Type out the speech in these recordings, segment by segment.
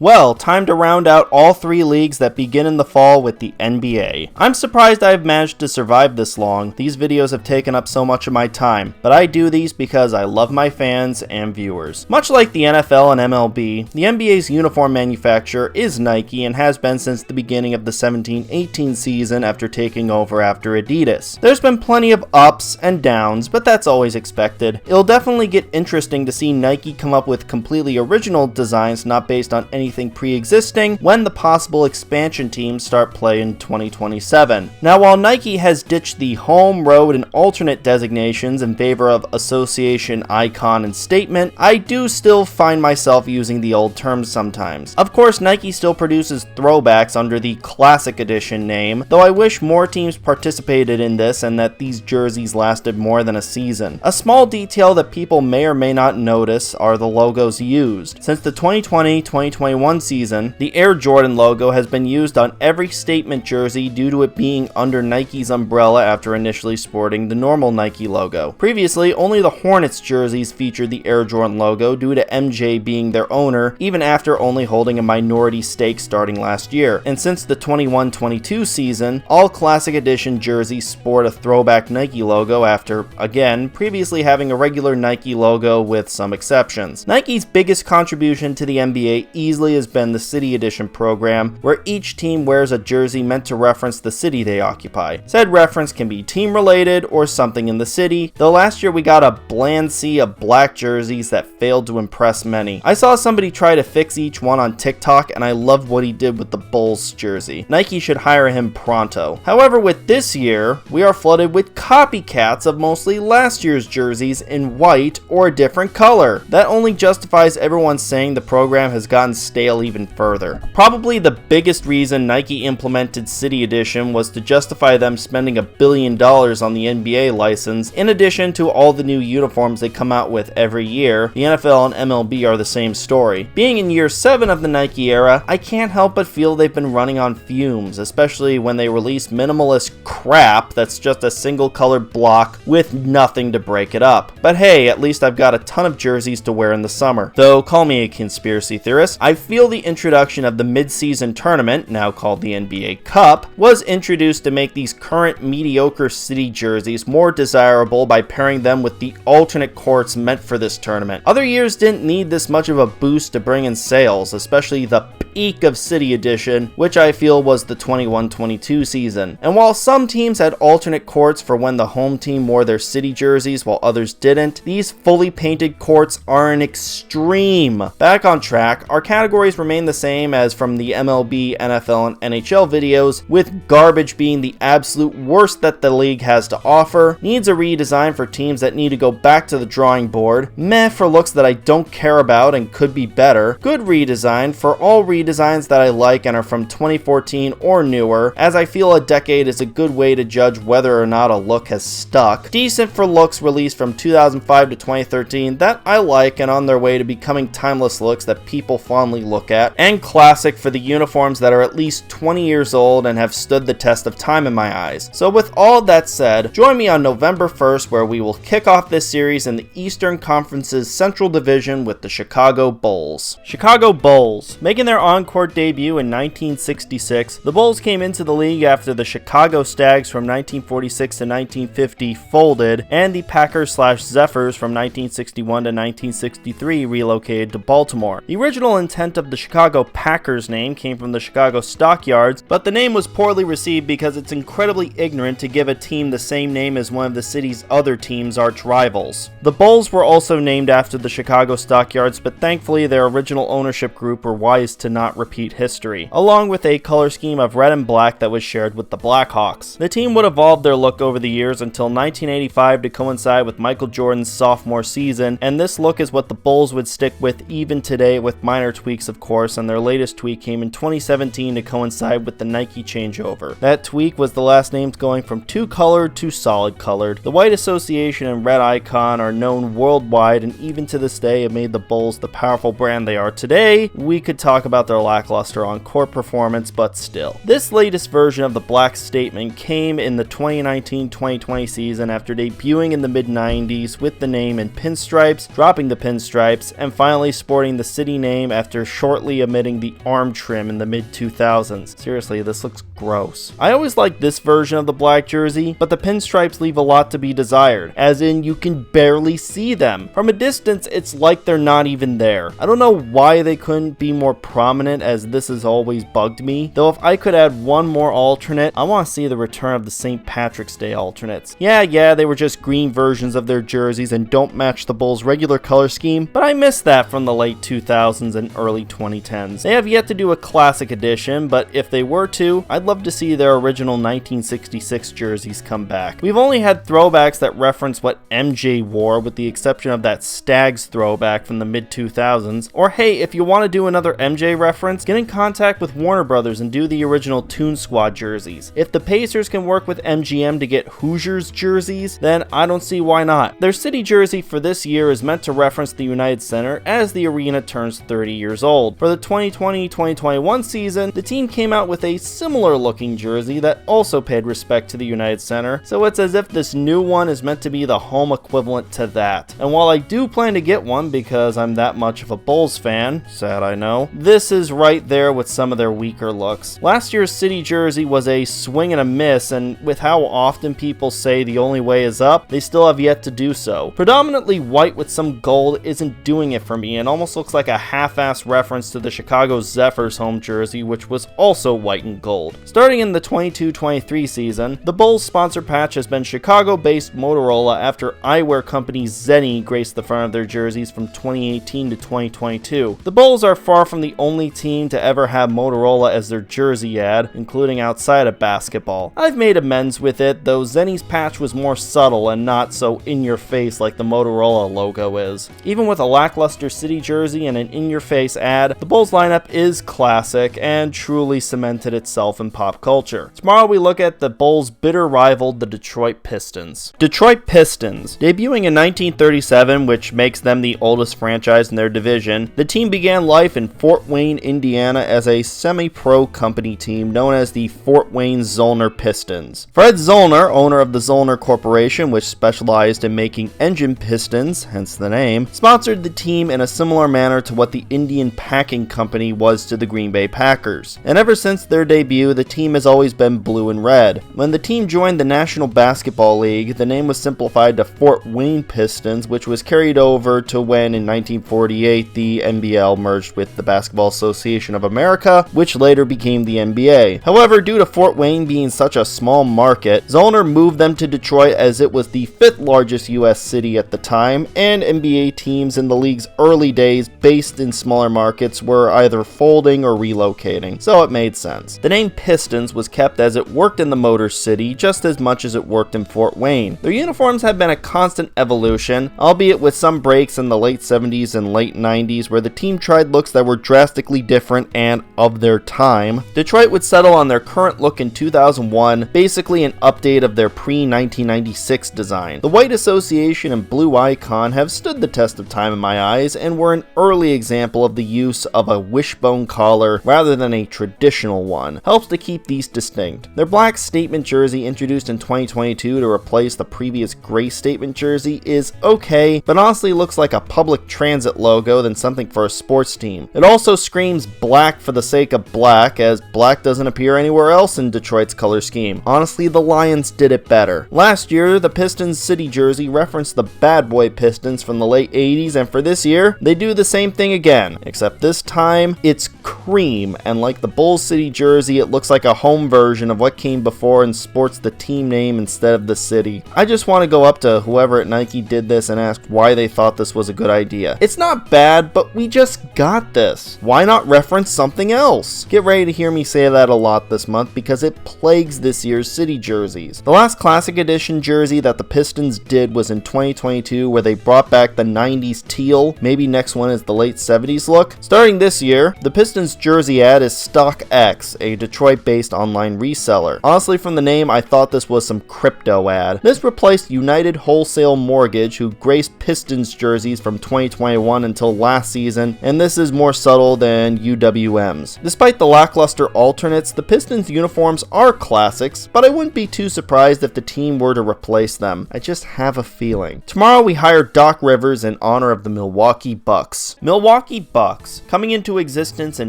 Well, time to round out all three leagues that begin in the fall with the NBA. I'm surprised I've managed to survive this long. These videos have taken up so much of my time, but I do these because I love my fans and viewers. Much like the NFL and MLB, the NBA's uniform manufacturer is Nike and has been since the beginning of the 17-18 season after taking over after Adidas. There's been plenty of ups and downs, but that's always expected. It'll definitely get interesting to see Nike come up with completely original designs not based on anything pre-existing when the possible expansion teams start play in 2027. Now, while Nike has ditched the home, road, and alternate designations in favor of association, icon, and statement, I do still find myself using the old terms sometimes. Of course, Nike still produces throwbacks under the Classic Edition name, though I wish more teams participated in this and that these jerseys lasted more than a season. A small detail that people may or may not notice are the logos used. Since the 2020-2021 season, the Air Jordan logo has been used on every statement jersey due to it being under Nike's umbrella after initially sporting the normal Nike logo. Previously, only the Hornets jerseys featured the Air Jordan logo due to MJ being their owner, even after only holding a minority stake starting last year. And since the 21-22 season, all Classic Edition jerseys sport a throwback Nike logo after, again, previously having a regular Nike logo with some exceptions. Nike's biggest contribution to the NBA easily has been the City Edition program, where each team wears a jersey meant to reference the city they occupy. Said reference can be team related or something in the city, though last year we got a bland sea of black jerseys that failed to impress many. I saw somebody try to fix each one on TikTok and I loved what he did with the Bulls jersey. Nike should hire him pronto. However, with this year, we are flooded with copycats of mostly last year's jerseys in white or a different color. That only justifies everyone saying the program has gotten stale even further. Probably the biggest reason Nike implemented City Edition was to justify them spending $1 billion on the NBA license, in addition to all the new uniforms they come out with every year. The NFL and MLB are the same story. Being in year 7 of the Nike era, I can't help but feel they've been running on fumes, especially when they release minimalist crap that's just a single colored block with nothing to break it up. But hey, at least I've got a ton of jerseys to wear in the summer. Though, call me a conspiracy theorist, I feel the introduction of the mid-season tournament, now called the NBA Cup, was introduced to make these current mediocre city jerseys more desirable by pairing them with the alternate courts meant for this tournament. Other years didn't need this much of a boost to bring in sales, especially the peak of City Edition, which I feel was the 21-22 season. And while some teams had alternate courts for when the home team wore their city jerseys while others didn't, these fully painted courts are an extreme. Back on track, our categories remain the same as from the MLB, NFL, and NHL videos, with garbage being the absolute worst that the league has to offer, needs a redesign for teams that need to go back to the drawing board, meh for looks that I don't care about and could be better, good redesign for all redesigns that I like and are from 2014 or newer, as I feel a decade is a good way to judge whether or not a look has stuck, decent for looks released from 2005 to 2013 that I like and on their way to becoming timeless looks that people fondly look at, and classic for the uniforms that are at least 20 years old and have stood the test of time in my eyes. So with all that said, join me on November 1st where we will kick off this series in the Eastern Conference's Central Division with the Chicago Bulls. Chicago Bulls. Making their on-court debut in 1966, the Bulls came into the league after the Chicago Stags from 1946 to 1950 folded, and the Packers/Zephyrs from 1961 to 1963 relocated to Baltimore. The original intent of the Chicago Packers name came from the Chicago Stockyards, but the name was poorly received because it's incredibly ignorant to give a team the same name as one of the city's other team's arch rivals. The Bulls were also named after the Chicago Stockyards, but thankfully their original ownership group were wise to not repeat history, along with a color scheme of red and black that was shared with the Blackhawks. The team would evolve their look over the years until 1985 to coincide with Michael Jordan's sophomore season, and this look is what the Bulls would stick with even today, with minor tweaks of course, and their latest tweak came in 2017 to coincide with the Nike changeover. That tweak was the last names going from two colored to solid colored. The white association and red icon are known worldwide and even to this day have made the Bulls the powerful brand they are today. We could talk about they're lackluster on court performance, but still. This latest version of the black statement came in the 2019-2020 season after debuting in the mid-90s with the name in pinstripes, dropping the pinstripes, and finally sporting the city name after shortly omitting the arm trim in the mid-2000s. Seriously, this looks gross. I always liked this version of the black jersey, but the pinstripes leave a lot to be desired, as in you can barely see them. From a distance, it's like they're not even there. I don't know why they couldn't be more prominent, as this has always bugged me, though if I could add one more alternate, I want to see the return of the St. Patrick's Day alternates. Yeah, they were just green versions of their jerseys and don't match the Bulls' regular color scheme, but I miss that from the late 2000s and early 2010s. They have yet to do a classic edition, but if they were to, I'd love to see their original 1966 jerseys come back. We've only had throwbacks that reference what MJ wore, with the exception of that Stags throwback from the mid-2000s, or hey, if you want to do another MJ reference, get in contact with Warner Brothers and do the original Toon Squad jerseys. If the Pacers can work with MGM to get Hoosiers jerseys, then I don't see why not. Their city jersey for this year is meant to reference the United Center as the arena turns 30 years old. For the 2020-2021 season, the team came out with a similar looking jersey that also paid respect to the United Center, so it's as if this new one is meant to be the home equivalent to that. And while I do plan to get one because I'm that much of a Bulls fan, sad I know, this is right there with some of their weaker looks. Last year's city jersey was a swing and a miss, and with how often people say the only way is up, they still have yet to do so. Predominantly white with some gold isn't doing it for me, and almost looks like a half-assed reference to the Chicago Zephyrs home jersey, which was also white and gold. Starting in the 22-23 season, the Bulls sponsor patch has been Chicago-based Motorola after eyewear company Zenni graced the front of their jerseys from 2018 to 2022. The Bulls are far from the only team to ever have Motorola as their jersey ad, including outside of basketball. I've made amends with it, though Zenni's patch was more subtle and not so in-your-face like the Motorola logo is. Even with a lackluster city jersey and an in-your-face ad, the Bulls lineup is classic and truly cemented itself in pop culture. Tomorrow we look at the Bulls' bitter rival, the Detroit Pistons. Detroit Pistons. Debuting in 1937, which makes them the oldest franchise in their division, the team began life in Fort Wayne, Indiana as a semi-pro company team known as the Fort Wayne Zollner Pistons. Fred Zollner, owner of the Zollner Corporation, which specialized in making engine pistons, hence the name, sponsored the team in a similar manner to what the Indian Packing Company was to the Green Bay Packers. And ever since their debut, the team has always been blue and red. When the team joined the National Basketball League, the name was simplified to Fort Wayne Pistons, which was carried over to when in 1948 the NBL merged with the Basketball Association of America, which later became the NBA. However, due to Fort Wayne being such a small market, Zollner moved them to Detroit as it was the 5th largest US city at the time, and NBA teams in the league's early days based in smaller markets were either folding or relocating, so it made sense. The name Pistons was kept as it worked in the Motor City just as much as it worked in Fort Wayne. Their uniforms have been a constant evolution, albeit with some breaks in the late 70s and late 90s where the team tried looks that were drastically different and of their time. Detroit would settle on their current look in 2001, basically an update of their pre-1996 design. The white association and blue icon have stood the test of time in my eyes and were an early example of the use of a wishbone collar rather than a traditional one. Helps to keep these distinct. Their black statement jersey introduced in 2022 to replace the previous gray statement jersey is okay, but honestly looks like a public transit logo than something for a sports team. It also screams black for the sake of black, as black doesn't appear anywhere else in Detroit's color scheme. Honestly, the Lions did it better. Last year, the Pistons city jersey referenced the Bad Boy Pistons from the late 80s, and for this year, they do the same thing again, except this time, it's cream, and like the Bulls city jersey, it looks like a home version of what came before and sports the team name instead of the city. I just want to go up to whoever at Nike did this and ask why they thought this was a good idea. It's not bad, but we just got this. Why not reference something else? Get ready to hear me say that a lot this month because it plagues this year's city jerseys. The last classic edition jersey that the Pistons did was in 2022 where they brought back the 90s teal. Maybe next one is the late 70s look. Starting this year, the Pistons jersey ad is StockX, a Detroit-based online reseller. Honestly, from the name, I thought this was some crypto ad. This replaced United Wholesale Mortgage, who graced Pistons jerseys from 2021 until last season, and this is more subtle than and UWMs. Despite the lackluster alternates, the Pistons uniforms are classics, but I wouldn't be too surprised if the team were to replace them. I just have a feeling. Tomorrow we hire Doc Rivers in honor of the Milwaukee Bucks. Milwaukee Bucks, coming into existence in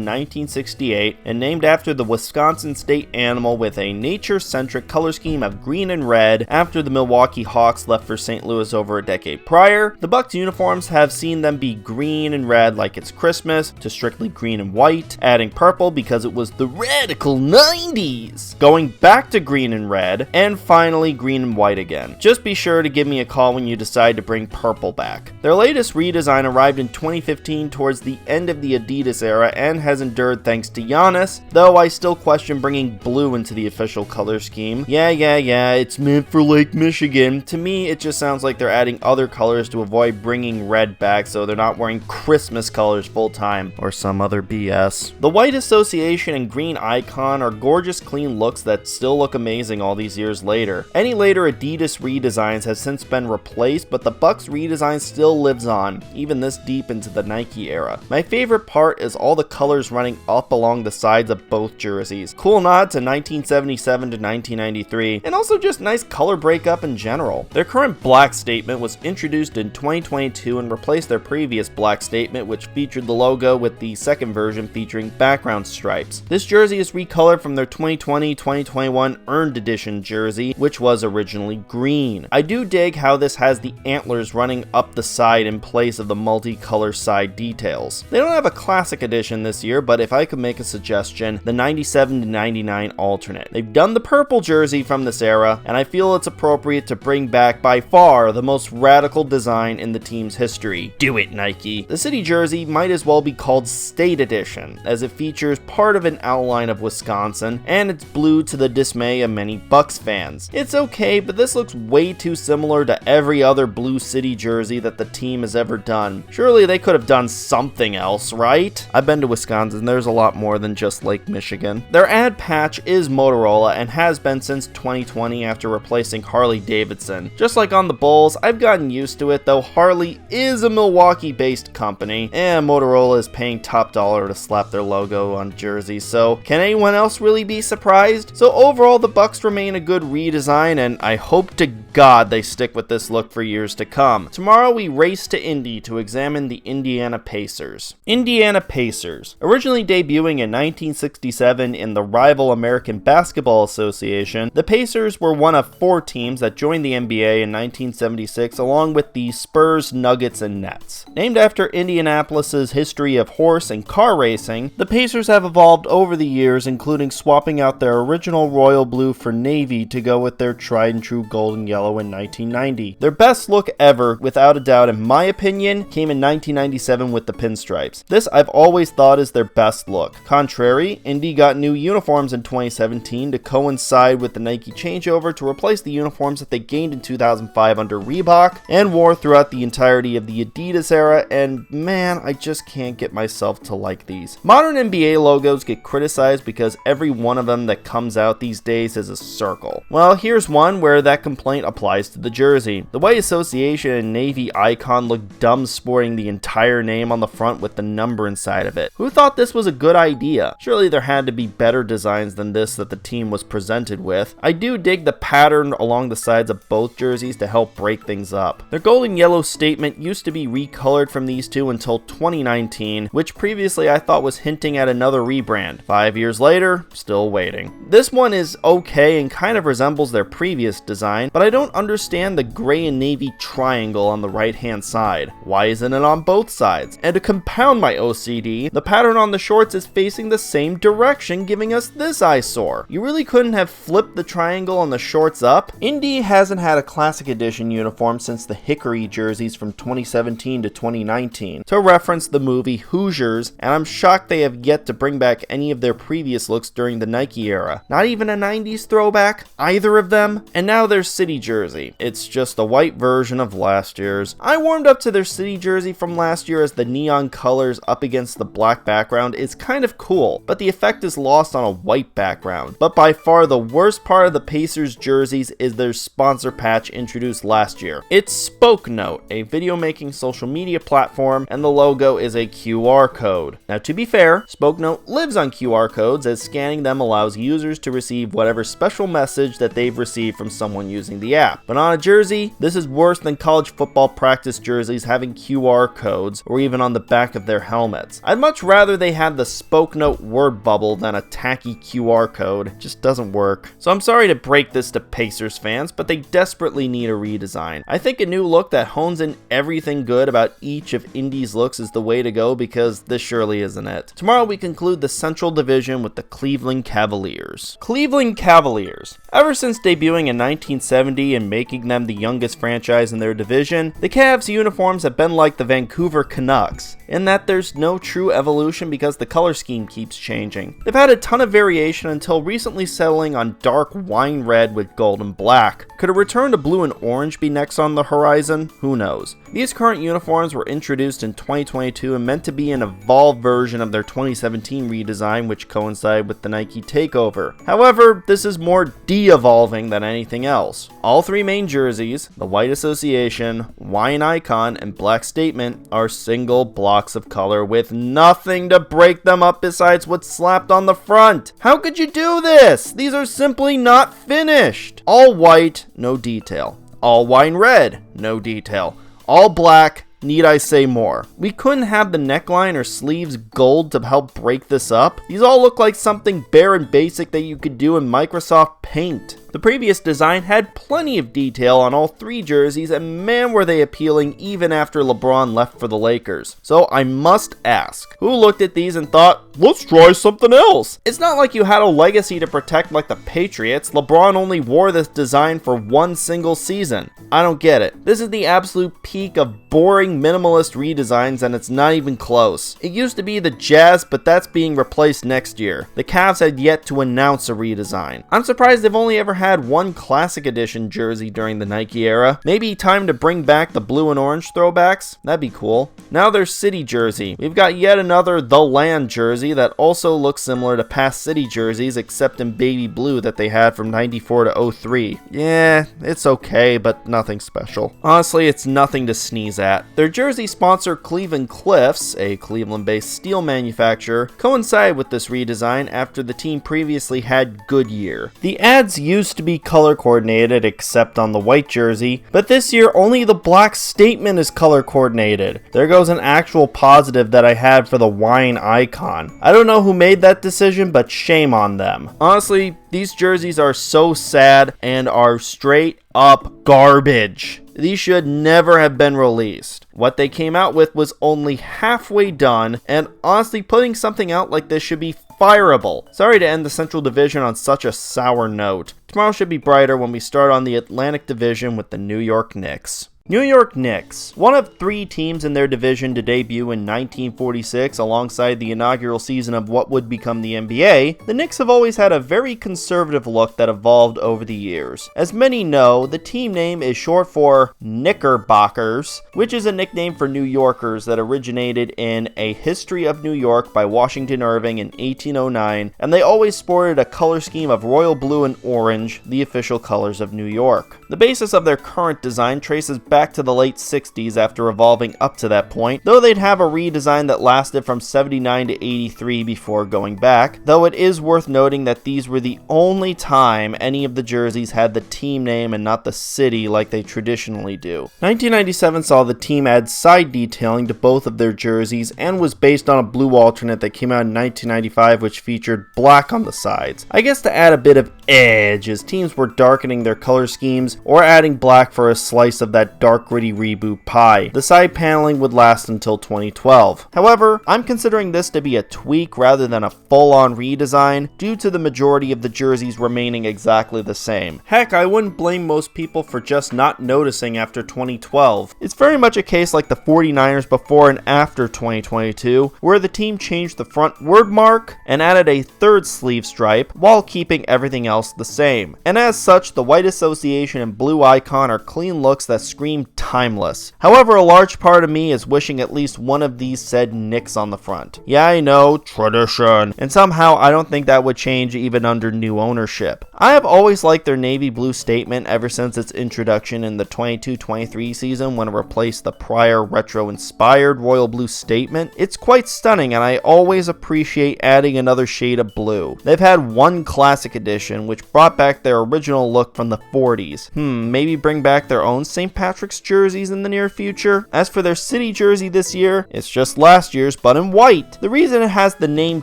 1968 and named after the Wisconsin state animal with a nature-centric color scheme of green and red after the Milwaukee Hawks left for St. Louis over a decade prior. The Bucks uniforms have seen them be green and red like it's Christmas, to strictly green and white, adding purple because it was the radical 90s, going back to green and red, and finally green and white again. Just be sure to give me a call when you decide to bring purple back. Their latest redesign arrived in 2015 towards the end of the Adidas era and has endured thanks to Giannis, though I still question bringing blue into the official color scheme. Yeah, it's meant for Lake Michigan. To me, it just sounds like they're adding other colors to avoid bringing red back so they're not wearing Christmas colors full time, or some other BS. The white association and green icon are gorgeous clean looks that still look amazing all these years later. Any later Adidas redesigns have since been replaced, but the Bucks redesign still lives on, even this deep into the Nike era. My favorite part is all the colors running up along the sides of both jerseys. Cool nod to 1977 to 1993, and also just nice color breakup in general. Their current black statement was introduced in 2022 and replaced their previous black statement, which featured the logo, with the second version featuring background stripes. This jersey is recolored from their 2020-2021 Earned Edition jersey, which was originally green. I do dig how this has the antlers running up the side in place of the multicolor side details. They don't have a classic edition this year, but if I could make a suggestion, the 97 to 99 alternate. They've done the purple jersey from this era, and I feel it's appropriate to bring back by far the most radical design in the team's history. Do it, Nike. The city jersey might as well be called State Edition, as it features part of an outline of Wisconsin, and it's blue to the dismay of many Bucks fans. It's okay, but this looks way too similar to every other blue city jersey that the team has ever done. Surely they could have done something else, right? I've been to Wisconsin, there's a lot more than just Lake Michigan. Their ad patch is Motorola and has been since 2020 after replacing Harley-Davidson. Just like on the Bulls, I've gotten used to it, though Harley is a Milwaukee-based company, and Motorola is paying top dollar to slap their logo on jerseys, so can anyone else really be surprised? So overall, the Bucks remain a good redesign, and I hope to God they stick with this look for years to come. Tomorrow we race to Indy to examine the Indiana Pacers. Indiana Pacers. Originally debuting in 1967 in the rival American Basketball Association, the Pacers were one of 4 teams that joined the NBA in 1976 along with the Spurs, Nuggets, and Nets. Named after Indianapolis's history of horse and car racing, the Pacers have evolved over the years, including swapping out their original royal blue for navy to go with their tried and true gold and yellow in 1990. Their best look ever, without a doubt in my opinion, came in 1997 with the pinstripes. This I've always thought is their best look. Contrary, Indy got new uniforms in 2017 to coincide with the Nike changeover to replace the uniforms that they gained in 2005 under Reebok and wore throughout the entirety of the Adidas era, and man, I just can't get myself to like these. Modern NBA logos get criticized because every one of them that comes out these days is a circle. Well, here's one where that complaint applies to the jersey. The white association and navy icon look dumb sporting the entire name on the front with the number inside of it. Who thought this was a good idea? Surely there had to be better designs than this that the team was presented with. I do dig the pattern along the sides of both jerseys to help break things up. Their gold and yellow statement used to be recolored from these two until 2019, which previously I thought was hinting at another rebrand. 5 years later, still waiting. This one is okay and kind of resembles their previous design, but I don't understand the gray and navy triangle on the right hand side. Why isn't it on both sides? And to compound my OCD, the pattern on the shorts is facing the same direction, giving us this eyesore. You really couldn't have flipped the triangle on the shorts up? Indy hasn't had a classic edition uniform since the Hickory jerseys from 2017 to 2019, to reference the movie Hoosiers, and I'm shocked they have yet to bring back any of their previous looks during the Nike era. Not even a 90s throwback, either of them. And now their city jersey. It's just a white version of last year's. I warmed up to their city jersey from last year as the neon colors up against the black background is kind of cool, but the effect is lost on a white background. But by far the worst part of the Pacers jerseys is their sponsor patch introduced last year. It's Spoke Note, a video making social media platform, and the logo is a QR code. code. Now, to be fair, SpokeNote lives on QR codes, as scanning them allows users to receive whatever special message that they've received from someone using the app. But on a jersey, this is worse than college football practice jerseys having QR codes, or even on the back of their helmets. I'd much rather they had the SpokeNote word bubble than a tacky QR code. It just doesn't work. So I'm sorry to break this to Pacers fans, but they desperately need a redesign. I think a new look that hones in everything good about each of Indy's looks is the way to go, because this surely isn't it. Tomorrow we conclude the Central Division with the Cleveland Cavaliers. Cleveland Cavaliers. Ever since debuting in 1970 and making them the youngest franchise in their division, the Cavs uniforms have been like the Vancouver Canucks, in that there's no true evolution because the color scheme keeps changing. They've had a ton of variation until recently settling on dark wine red with gold and black. Could a return to blue and orange be next on the horizon? Who knows? These current uniforms were introduced in 2022 and meant to be an evolved version of their 2017 redesign, which coincided with the Nike takeover. However, this is more de-evolving than anything else. All three main jerseys, the White Association, Wine Icon, and Black Statement, are single blocks of color with nothing to break them up besides what's slapped on the front. How could you do this? These are simply not finished. All white, no detail. All wine red, no detail. All black, need I say more? We couldn't have the neckline or sleeves gold to help break this up? These all look like something bare and basic that you could do in Microsoft Paint. The previous design had plenty of detail on all three jerseys, and man were they appealing even after LeBron left for the Lakers. So I must ask, who looked at these and thought, let's try something else? It's not like you had a legacy to protect like the Patriots. LeBron only wore this design for one single season. I don't get it. This is the absolute peak of boring minimalist redesigns, and it's not even close. It used to be the Jazz, but that's being replaced next year. The Cavs had yet to announce a redesign. I'm surprised they've only ever had one classic edition jersey during the Nike era. Maybe time to bring back the blue and orange throwbacks? That'd be cool. Now there's City jersey. We've got yet another The Land jersey that also looks similar to past City jerseys, except in baby blue that they had from 94 to 03. Yeah, it's okay, but nothing special. Honestly, it's nothing to sneeze at. Their jersey sponsor Cleveland Cliffs, a Cleveland-based steel manufacturer, coincided with this redesign after the team previously had Goodyear. The ads used to be color coordinated except on the white jersey, but this year only the Black Statement is color coordinated. There goes an actual positive that I had for the Wine Icon. I don't know who made that decision, but shame on them. Honestly, these jerseys are so sad and are straight up garbage. These should never have been released. What they came out with was only halfway done, and honestly, putting something out like this should be fireable. Sorry to end the Central Division on such a sour note. Tomorrow should be brighter when we start on the Atlantic Division with the New York Knicks. New York Knicks, one of three teams in their division to debut in 1946 alongside the inaugural season of what would become the NBA, the Knicks have always had a very conservative look that evolved over the years. As many know, the team name is short for Knickerbockers, which is a nickname for New Yorkers that originated in A History of New York by Washington Irving in 1809, and they always sported a color scheme of royal blue and orange, the official colors of New York. The basis of their current design traces back to the late 60s after evolving up to that point, though they'd have a redesign that lasted from 79 to 83 before going back, though it is worth noting that these were the only time any of the jerseys had the team name and not the city like they traditionally do. 1997 saw the team add side detailing to both of their jerseys and was based on a blue alternate that came out in 1995 which featured black on the sides. I guess to add a bit of edge as teams were darkening their color schemes or adding black for a slice of that dark gritty reboot pie. The side paneling would last until 2012. However, I'm considering this to be a tweak rather than a full-on redesign due to the majority of the jerseys remaining exactly the same. Heck, I wouldn't blame most people for just not noticing after 2012. It's very much a case like the 49ers before and after 2022, where the team changed the front word mark and added a third sleeve stripe while keeping everything else the same. And as such, the White Association and Blue Icon are clean looks that scream scream timeless. However, a large part of me is wishing at least one of these said Knicks on the front. Yeah, I know, tradition. And somehow I don't think that would change even under new ownership. I have always liked their navy blue statement ever since its introduction in the 22-23 season when it replaced the prior retro-inspired royal blue statement. It's quite stunning and I always appreciate adding another shade of blue. They've had one classic edition which brought back their original look from the 40s. Maybe bring back their own St. Patrick's jerseys in the near future? As for their city jersey this year, it's just last year's but in white. The reason it has the name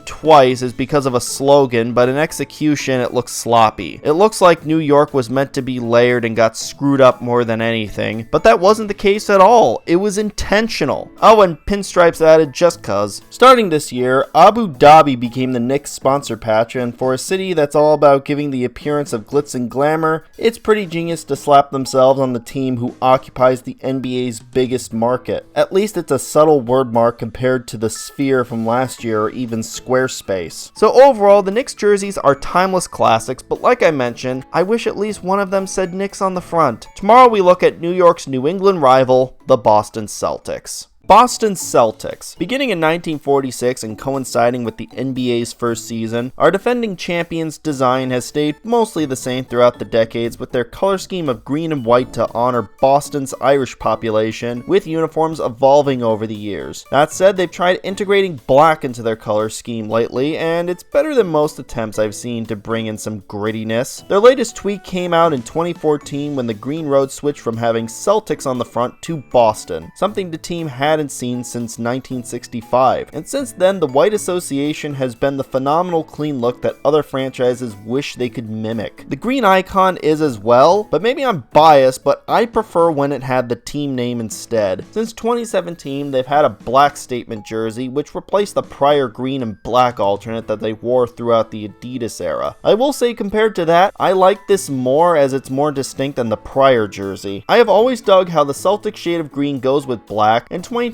twice is because of a slogan, but in execution it looks sloppy. It looks like New York was meant to be layered and got screwed up more than anything, but that wasn't the case at all. It was intentional. Oh, and pinstripes added just cuz. Starting this year, Abu Dhabi became the Knicks sponsor patch, and for a city that's all about giving the appearance of glitz and glamour, it's pretty genius to slap themselves on the team who occupies the NBA's biggest market. At least it's a subtle word mark compared to the Sphere from last year or even Squarespace. So overall, the Knicks jerseys are timeless classics, but like I mentioned, I wish at least one of them said Knicks on the front. Tomorrow we look at New York's New England rival, the Boston Celtics. Boston Celtics. Beginning in 1946 and coinciding with the NBA's first season, our defending champions' design has stayed mostly the same throughout the decades, with their color scheme of green and white to honor Boston's Irish population, with uniforms evolving over the years. That said, they've tried integrating black into their color scheme lately, and it's better than most attempts I've seen to bring in some grittiness. Their latest tweak came out in 2014 when the Green Road switched from having Celtics on the front to Boston, something the team hadn't seen since 1965, and since then the white association has been the phenomenal clean look that other franchises wish they could mimic. The green icon is as well, but maybe I'm biased, but I prefer when it had the team name instead. Since 2017 they've had a black statement jersey which replaced the prior green and black alternate that they wore throughout the Adidas era. I will say compared to that, I like this more as it's more distinct than the prior jersey. I have always dug how the Celtic shade of green goes with black, and 2022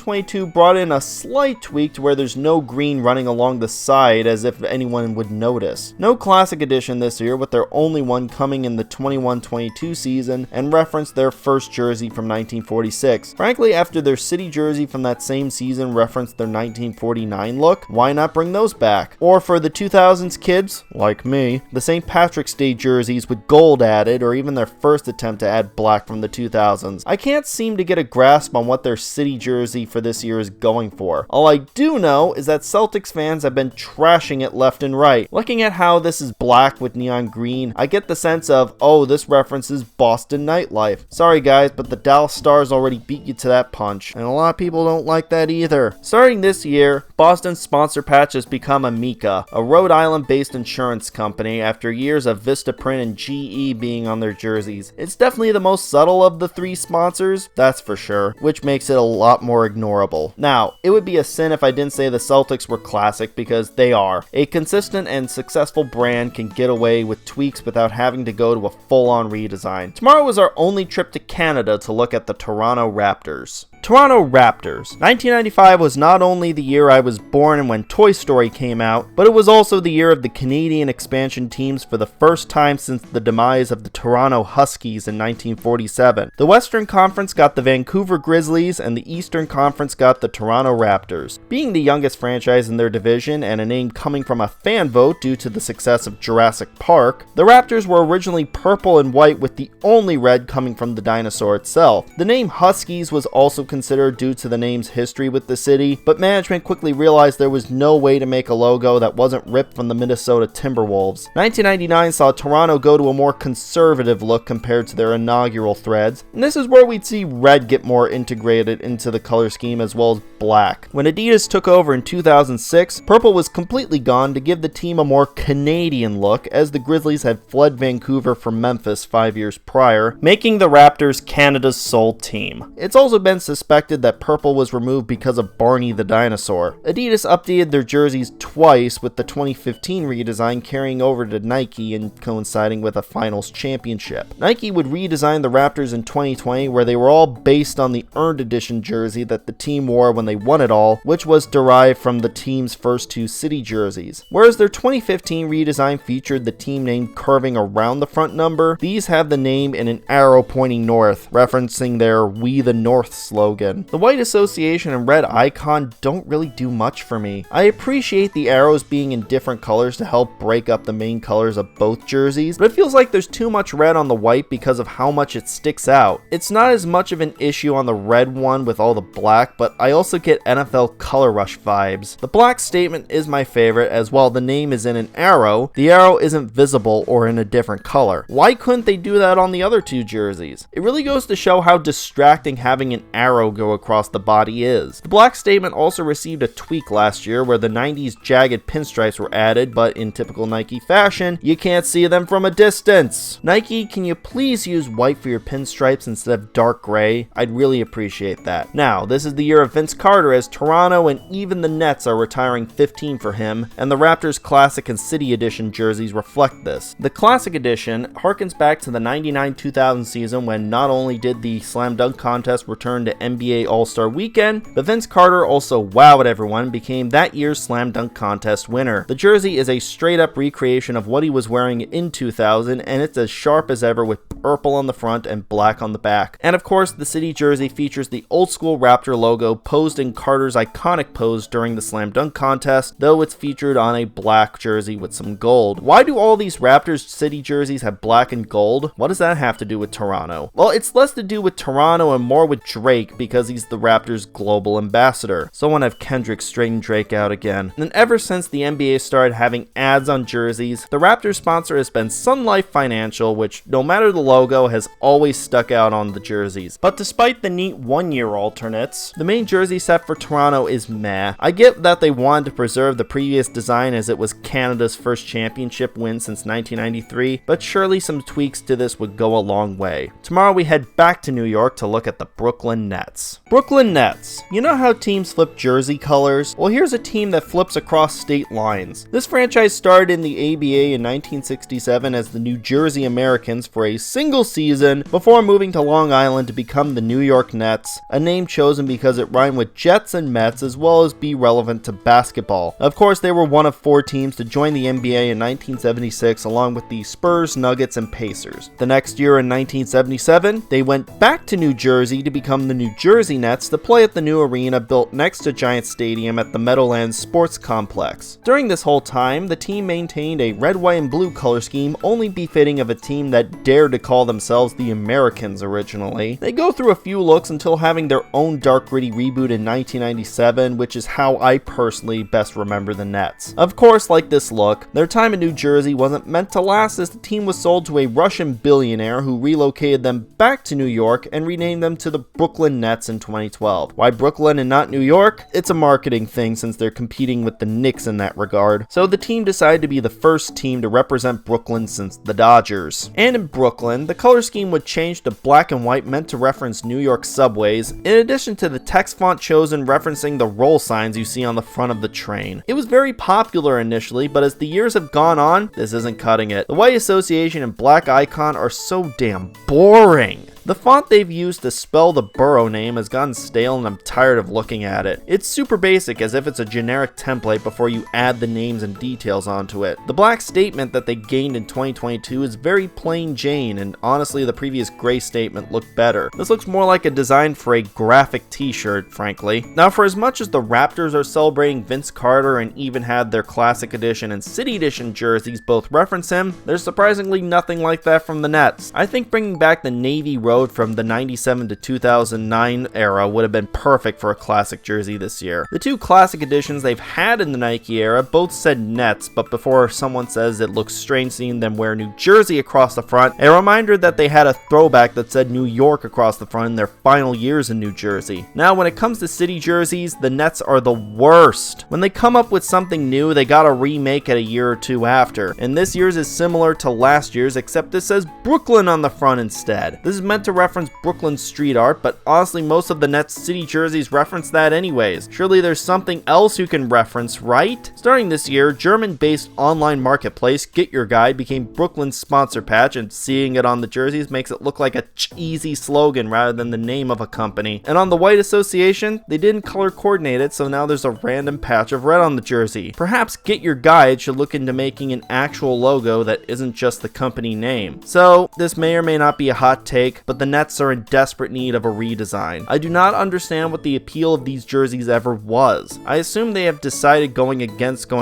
brought in a slight tweak to where there's no green running along the side as if anyone would notice. No classic edition this year, with their only one coming in the 21-22 season and referenced their first jersey from 1946. Frankly, after their city jersey from that same season referenced their 1949 look, why not bring those back? Or for the 2000s kids, like me, the St. Patrick's Day jerseys with gold added, or even their first attempt to add black from the 2000s. I can't seem to get a grasp on what their city jersey for this year is going for. All I do know is that Celtics fans have been trashing it left and right. Looking at how this is black with neon green, I get the sense of, oh, this references Boston nightlife. Sorry guys, but the Dallas Stars already beat you to that punch, and a lot of people don't like that either. Starting this year, Boston's sponsor patch has become Amica, a Rhode Island-based insurance company, after years of Vistaprint and GE being on their jerseys. It's definitely the most subtle of the three sponsors, that's for sure, which makes it a lot more ignorable. Now, it would be a sin if I didn't say the Celtics were classic, because they are. A consistent and successful brand can get away with tweaks without having to go to a full-on redesign. Tomorrow is our only trip to Canada to look at the Toronto Raptors. Toronto Raptors. 1995 was not only the year I was born and when Toy Story came out, but it was also the year of the Canadian expansion teams for the first time since the demise of the Toronto Huskies in 1947. The Western Conference got the Vancouver Grizzlies and the Eastern Conference got the Toronto Raptors. Being the youngest franchise in their division and a name coming from a fan vote due to the success of Jurassic Park, the Raptors were originally purple and white with the only red coming from the dinosaur itself. The name Huskies was also considered due to the name's history with the city, but management quickly realized there was no way to make a logo that wasn't ripped from the Minnesota Timberwolves. 1999 saw Toronto go to a more conservative look compared to their inaugural threads, and this is where we'd see red get more integrated into the color scheme as well as black. When Adidas took over in 2006, purple was completely gone to give the team a more Canadian look, as the Grizzlies had fled Vancouver from Memphis 5 years prior, making the Raptors Canada's sole team. It's also been suspended suspected that purple was removed because of Barney the dinosaur. Adidas updated their jerseys twice, with the 2015 redesign carrying over to Nike and coinciding with a finals championship. Nike would redesign the Raptors in 2020, where they were all based on the earned edition jersey that the team wore when they won it all, which was derived from the team's first two city jerseys. Whereas their 2015 redesign featured the team name curving around the front number, these have the name in an arrow pointing north, referencing their "We the North" slogan. The white association and red icon don't really do much for me. I appreciate the arrows being in different colors to help break up the main colors of both jerseys, but it feels like there's too much red on the white because of how much it sticks out. It's not as much of an issue on the red one with all the black, but I also get NFL Color Rush vibes. The black statement is my favorite, as while the name is in an arrow, the arrow isn't visible or in a different color. Why couldn't they do that on the other two jerseys? It really goes to show how distracting having an arrow go across the body is. The black statement also received a tweak last year where the 90s jagged pinstripes were added, but in typical Nike fashion, you can't see them from a distance. Nike, can you please use white for your pinstripes instead of dark gray? I'd really appreciate that. Now, this is the year of Vince Carter, as Toronto and even the Nets are retiring 15 for him, and the Raptors Classic and City Edition jerseys reflect this. The Classic Edition harkens back to the 99-2000 season, when not only did the slam dunk contest return to NBA All-Star Weekend, but Vince Carter also wowed everyone, became that year's slam dunk contest winner. The jersey is a straight up recreation of what he was wearing in 2000, and it's as sharp as ever with purple on the front and black on the back. And of course, the city jersey features the old school Raptor logo posed in Carter's iconic pose during the slam dunk contest, though it's featured on a black jersey with some gold. Why do all these Raptors city jerseys have black and gold? What does that have to do with Toronto? Well, it's less to do with Toronto and more with Drake, because he's the Raptors' global ambassador. Someone have Kendrick straighten Drake out again. And ever since the NBA started having ads on jerseys, the Raptors sponsor has been Sun Life Financial, which, no matter the logo, has always stuck out on the jerseys. But despite the neat one-year alternates, the main jersey set for Toronto is meh. I get that they wanted to preserve the previous design, as it was Canada's first championship win since 1993, but surely some tweaks to this would go a long way. Tomorrow we head back to New York to look at the Brooklyn Nets. Brooklyn Nets. You know how teams flip jersey colors? Well, here's a team that flips across state lines. This franchise started in the ABA in 1967 as the New Jersey Americans for a single season before moving to Long Island to become the New York Nets, a name chosen because it rhymed with Jets and Mets, as well as be relevant to basketball. Of course, they were one of 4 teams to join the NBA in 1976, along with the Spurs, Nuggets, and Pacers. The next year in 1977, they went back to New Jersey to become the New Jersey Nets to play at the new arena built next to Giant Stadium at the Meadowlands Sports Complex. During this whole time, the team maintained a red, white, and blue color scheme only befitting of a team that dared to call themselves the Americans originally. They go through a few looks until having their own dark gritty reboot in 1997, which is how I personally best remember the Nets. Of course, like this look, their time in New Jersey wasn't meant to last, as the team was sold to a Russian billionaire who relocated them back to New York and renamed them to the Brooklyn Nets in 2012. Why Brooklyn and not New York? It's a marketing thing, since they're competing with the Knicks in that regard. So the team decided to be the first team to represent Brooklyn since the Dodgers. And in Brooklyn, the color scheme would change to black and white, meant to reference New York subways, in addition to the text font chosen referencing the roll signs you see on the front of the train. It was very popular initially, but as the years have gone on, this isn't cutting it. The white association and black icon are so damn boring. The font they've used to spell the borough name has gotten stale, and I'm tired of looking at it. It's super basic, as if it's a generic template before you add the names and details onto it. The black statement that they gained in 2022 is very plain Jane, and honestly the previous gray statement looked better. This looks more like a design for a graphic t-shirt, frankly. Now, for as much as the Raptors are celebrating Vince Carter and even had their Classic Edition and City Edition jerseys both reference him, there's surprisingly nothing like that from the Nets. I think bringing back the navy road from the 97 to 2009 era would have been perfect for a classic jersey this year. The 2 classic editions they've had in the Nike era both said Nets, but before someone says it looks strange seeing them wear New Jersey across the front, a reminder that they had a throwback that said New York across the front in their final years in New Jersey. Now, when it comes to city jerseys, the Nets are the worst. When they come up with something new, they gotta remake it a year or 2 after, and this year's is similar to last year's, except it says Brooklyn on the front instead. This is meant to reference Brooklyn street art, but honestly most of the Nets city jerseys reference that anyways. Surely there's something else you can reference, right? Starting this year, German-based online marketplace Get Your Guide became Brooklyn's sponsor patch, and seeing it on the jerseys makes it look like a cheesy slogan rather than the name of a company. And on the white association, they didn't color coordinate it, so now there's a random patch of red on the jersey. Perhaps Get Your Guide should look into making an actual logo that isn't just the company name. So, this may or may not be a hot take, but the Nets are in desperate need of a redesign. I do not understand what the appeal of these jerseys ever was. I assume they have decided going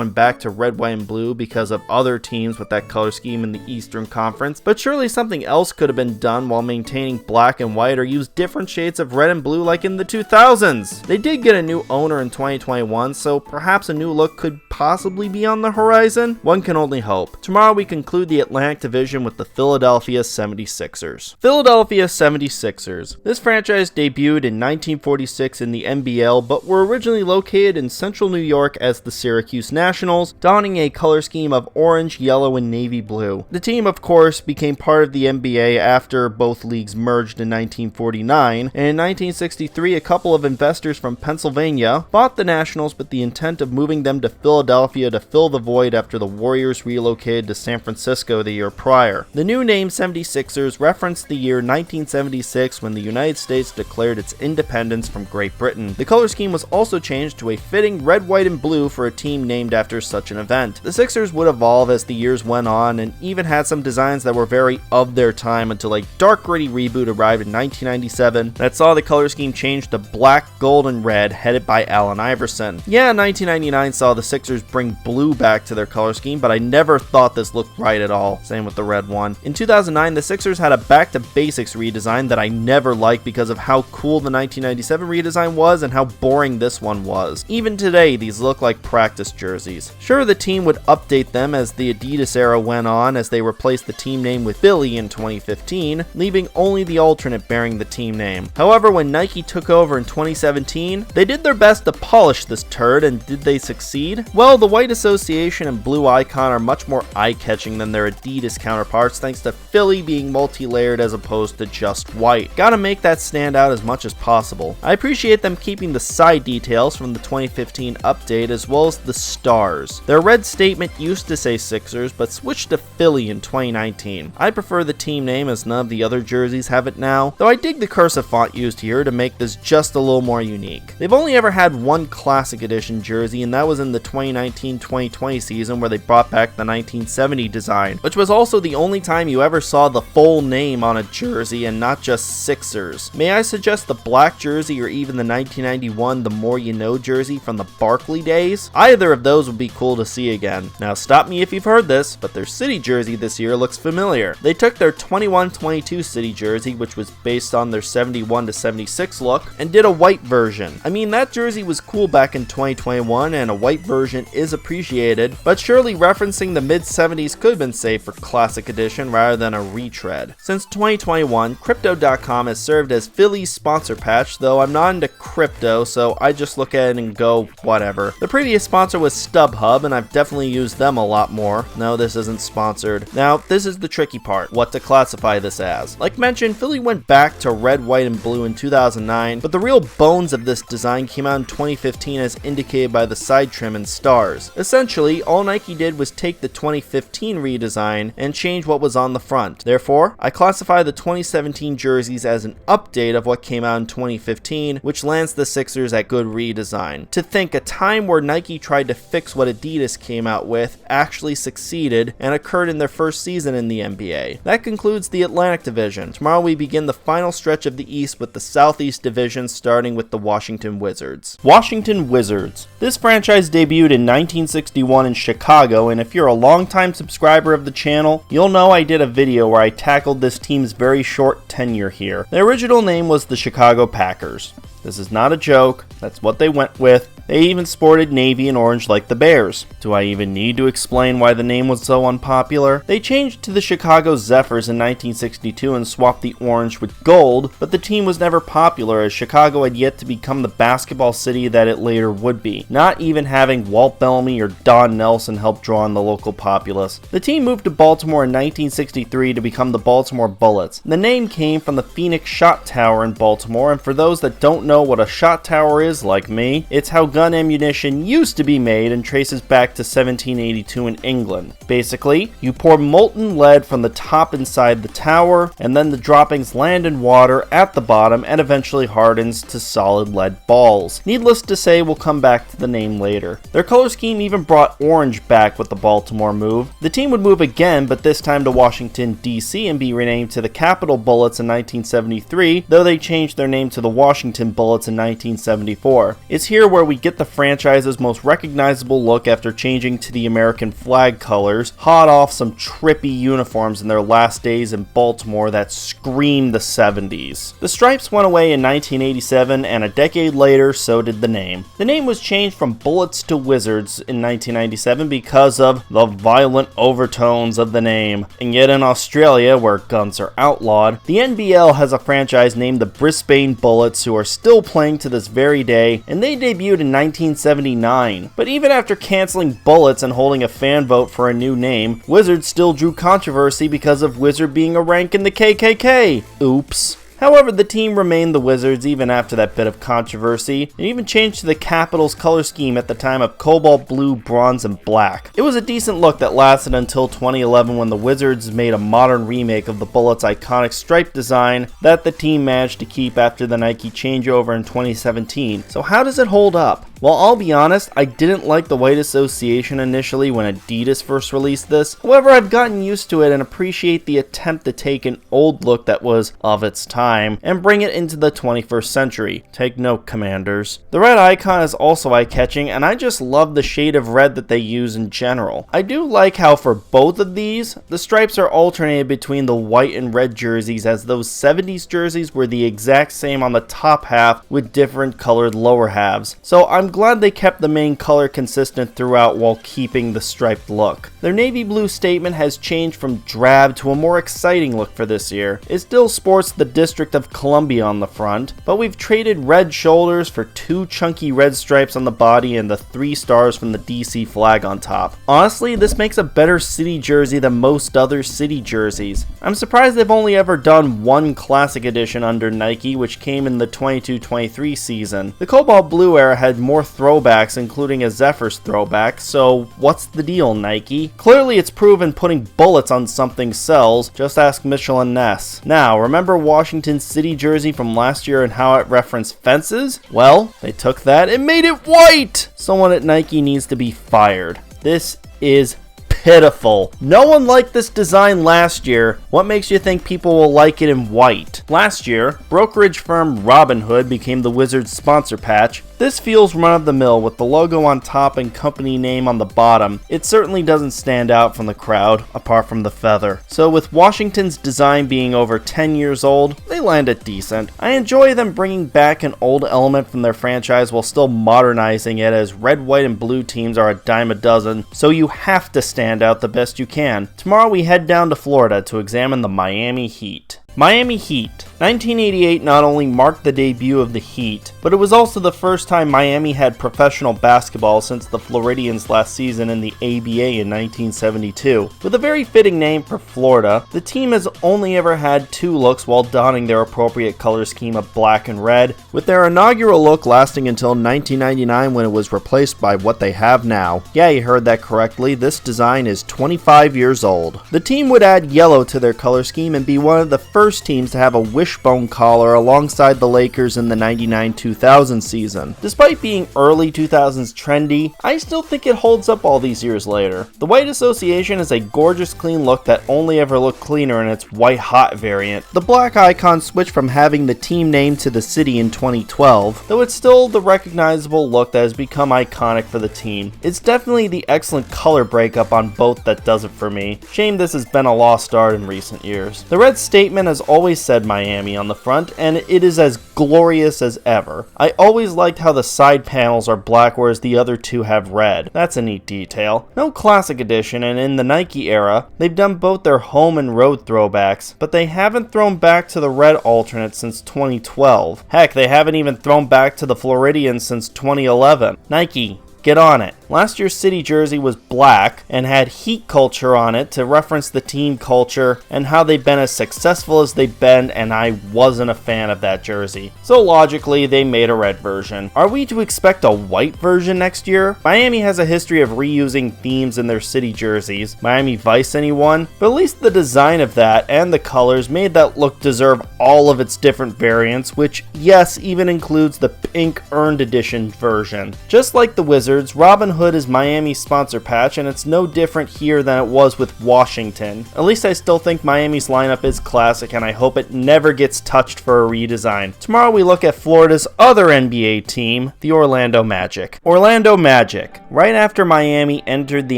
back to red, white, and blue because of other teams with that color scheme in the Eastern Conference, but surely something else could have been done while maintaining black and white, or use different shades of red and blue like in the 2000s. They did get a new owner in 2021, so perhaps a new look could possibly be on the horizon? One can only hope. Tomorrow we conclude the Atlantic Division with the Philadelphia 76ers. Philadelphia 76ers. This franchise debuted in 1946 in the NBL, but were originally located in central New York as the Syracuse Nationals, donning a color scheme of orange, yellow, and navy blue. The team, of course, became part of the NBA after both leagues merged in 1949, and in 1963 a couple of investors from Pennsylvania bought the Nationals with the intent of moving them to Philadelphia to fill the void after the Warriors relocated to San Francisco the year prior. The new name 76ers referenced the year 1976 when the United States declared its independence from Great Britain. The color scheme was also changed to a fitting red, white, and blue for a team named after such an event. The Sixers would evolve as the years went on and even had some designs that were very of their time until a dark, gritty reboot arrived in 1997 that saw the color scheme change to black, gold, and red, headed by Allen Iverson. Yeah, 1999 saw the Sixers bring blue back to their color scheme, but I never thought this looked right at all. Same with the red one. In 2009, the Sixers had a back-to-basics redesign that I never liked because of how cool the 1997 redesign was and how boring this one was. Even today, these look like practice jerseys. Sure, the team would update them as the Adidas era went on, as they replaced the team name with Philly in 2015, leaving only the alternate bearing the team name. However, when Nike took over in 2017, they did their best to polish this turd, and did they succeed? Well, the white association and blue icon are much more eye-catching than their Adidas counterparts, thanks to Philly being multi-layered as opposed to just white. Gotta make that stand out as much as possible. I appreciate them keeping the side details from the 2015 update as well as the stars. Their red statement used to say Sixers, but switched to Philly in 2019. I prefer the team name as none of the other jerseys have it now, though I dig the cursive font used here to make this just a little more unique. They've only ever had one classic edition jersey, and that was in the 2019-2020 season where they brought back the 1970 design, which was also the only time you ever saw the full name on a jersey and not just Sixers. May I suggest the black jersey or even the 1991 The More You Know jersey from the Barkley days? Either of those would be cool to see again. Now stop me if you've heard this, but their city jersey this year looks familiar. They took their 21-22 city jersey, which was based on their 71-76 look, and did a white version. I mean, that jersey was cool back in 2021 and a white version is appreciated, but surely referencing the mid-70s could have been saved for classic edition rather than a retread. Since 2021, Crypto.com has served as Philly's sponsor patch, though I'm not into crypto, so I just look at it and go, whatever. The previous sponsor was StubHub, and I've definitely used them a lot more. No, this isn't sponsored. Now, this is the tricky part, what to classify this as. Like mentioned, Philly went back to red, white, and blue in 2009, but the real bones of this design came out in 2015 as indicated by the side trim and stars. Essentially, all Nike did was take the 2015 redesign and change what was on the front. Therefore, I classify the 2017 jerseys as an update of what came out in 2015, which lands the Sixers at good redesign. To think a time where Nike tried to fix what Adidas came out with actually succeeded and occurred in their first season in the NBA. That concludes the Atlantic Division. Tomorrow we begin the final stretch of the East with the Southeast Division, starting with the Washington Wizards. Washington Wizards. This franchise debuted in 1961 in Chicago, and if you're a longtime subscriber of the channel, you'll know I did a video where I tackled this team's very short tenure here. Their original name was the Chicago Packers. This is not a joke, that's what they went with. They even sported navy and orange like the Bears. Do I even need to explain why the name was so unpopular? They changed to the Chicago Zephyrs in 1962 and swapped the orange with gold, but the team was never popular as Chicago had yet to become the basketball city that it later would be, not even having Walt Bellamy or Don Nelson help draw in the local populace. The team moved to Baltimore in 1963 to become the Baltimore Bullets. The name name came from the Phoenix Shot Tower in Baltimore, and for those that don't know what a shot tower is, like me, it's how gun ammunition used to be made and traces back to 1782 in England. Basically, you pour molten lead from the top inside the tower, and then the droppings land in water at the bottom and eventually hardens to solid lead balls. Needless to say, we'll come back to the name later. Their color scheme even brought orange back with the Baltimore move. The team would move again, but this time to Washington, D.C. and be renamed to the Capitol Bullets in 1973, though they changed their name to the Washington Bullets in 1974. It's here where we get the franchise's most recognizable look after changing to the American flag colors, hot off some trippy uniforms in their last days in Baltimore that screamed the 70s. The stripes went away in 1987, and a decade later, so did the name. The name was changed from Bullets to Wizards in 1997 because of the violent overtones of the name. And yet in Australia, where guns are outlawed, the NBL has a franchise named the Brisbane Bullets who are still playing to this very day, and they debuted in 1979. But even after canceling Bullets and holding a fan vote for a new name, Wizards still drew controversy because of Wizard being a rank in the KKK. Oops. However, the team remained the Wizards even after that bit of controversy, and even changed to the Capitals color scheme at the time of cobalt blue, bronze, and black. It was a decent look that lasted until 2011 when the Wizards made a modern remake of the Bullets' iconic stripe design that the team managed to keep after the Nike changeover in 2017. So how does it hold up? Well, I'll be honest, I didn't like the white association initially when Adidas first released this. However, I've gotten used to it and appreciate the attempt to take an old look that was of its time and bring it into the 21st century. Take note, Commanders. The red icon is also eye-catching, and I just love the shade of red that they use in general. I do like how for both of these, the stripes are alternated between the white and red jerseys, as those 70s jerseys were the exact same on the top half with different colored lower halves. So I'm glad they kept the main color consistent throughout while keeping the striped look. Their navy blue statement has changed from drab to a more exciting look for this year. It still sports the District of Columbia on the front, but we've traded red shoulders for 2 chunky red stripes on the body and the 3 stars from the DC flag on top. Honestly, this makes a better city jersey than most other city jerseys. I'm surprised they've only ever done one classic edition under Nike, which came in the 22-23 season. The cobalt blue era had more throwbacks, including a Zephyrs throwback, so what's the deal, Nike? Clearly it's proven putting bullets on something sells, just ask Mitchell and Ness. Now, remember Washington City jersey from last year and how it referenced fences? Well, they took that and made it white! Someone at Nike needs to be fired. This is pitiful. No one liked this design last year. What makes you think people will like it in white? Last year, brokerage firm Robinhood became the Wizards sponsor patch. This feels run-of-the-mill with the logo on top and company name on the bottom. It certainly doesn't stand out from the crowd, apart from the feather. So with Washington's design being over 10 years old, they landed decent. I enjoy them bringing back an old element from their franchise while still modernizing it, as red, white, and blue teams are a dime a dozen, so you have to stand out the best you can. Tomorrow we head down to Florida to examine the Miami Heat. Miami Heat. 1988 not only marked the debut of the Heat, but it was also the first time Miami had professional basketball since the Floridians last season in the ABA in 1972. With a very fitting name for Florida, the team has only ever had 2 looks while donning their appropriate color scheme of black and red, with their inaugural look lasting until 1999 when it was replaced by what they have now. Yeah, you heard that correctly, this design is 25 years old. The team would add yellow to their color scheme and be one of the first teams to have a wishbone collar alongside the Lakers in the 99-2000 season. Despite being early 2000s trendy, I still think it holds up all these years later. The white association is a gorgeous clean look that only ever looked cleaner in its white hot variant. The black icon switched from having the team name to the city in 2012, though it's still the recognizable look that has become iconic for the team. It's definitely the excellent color breakup on both that does it for me. Shame this has been a lost art in recent years. The red statement has always said Miami on the front, and it is as glorious as ever. I always liked how the side panels are black whereas the other 2 have red. That's a neat detail. No classic edition, and in the Nike era, they've done both their home and road throwbacks, but they haven't thrown back to the red alternate since 2012. Heck, they haven't even thrown back to the Floridians since 2011. Nike, get on it. Last year's city jersey was black and had heat culture on it to reference the team culture and how they've been as successful as they've been, and I wasn't a fan of that jersey. So logically, they made a red version. Are we to expect a white version next year? Miami has a history of reusing themes in their city jerseys. Miami Vice anyone? But at least the design of that and the colors made that look deserve all of its different variants, which yes, even includes the pink earned edition version. Just like the Wizards, Robin Hood is Miami's sponsor patch, and it's no different here than it was with Washington. At least I still think Miami's lineup is classic, and I hope it never gets touched for a redesign. Tomorrow we look at Florida's other NBA team, the Orlando Magic. Orlando Magic. Right after Miami entered the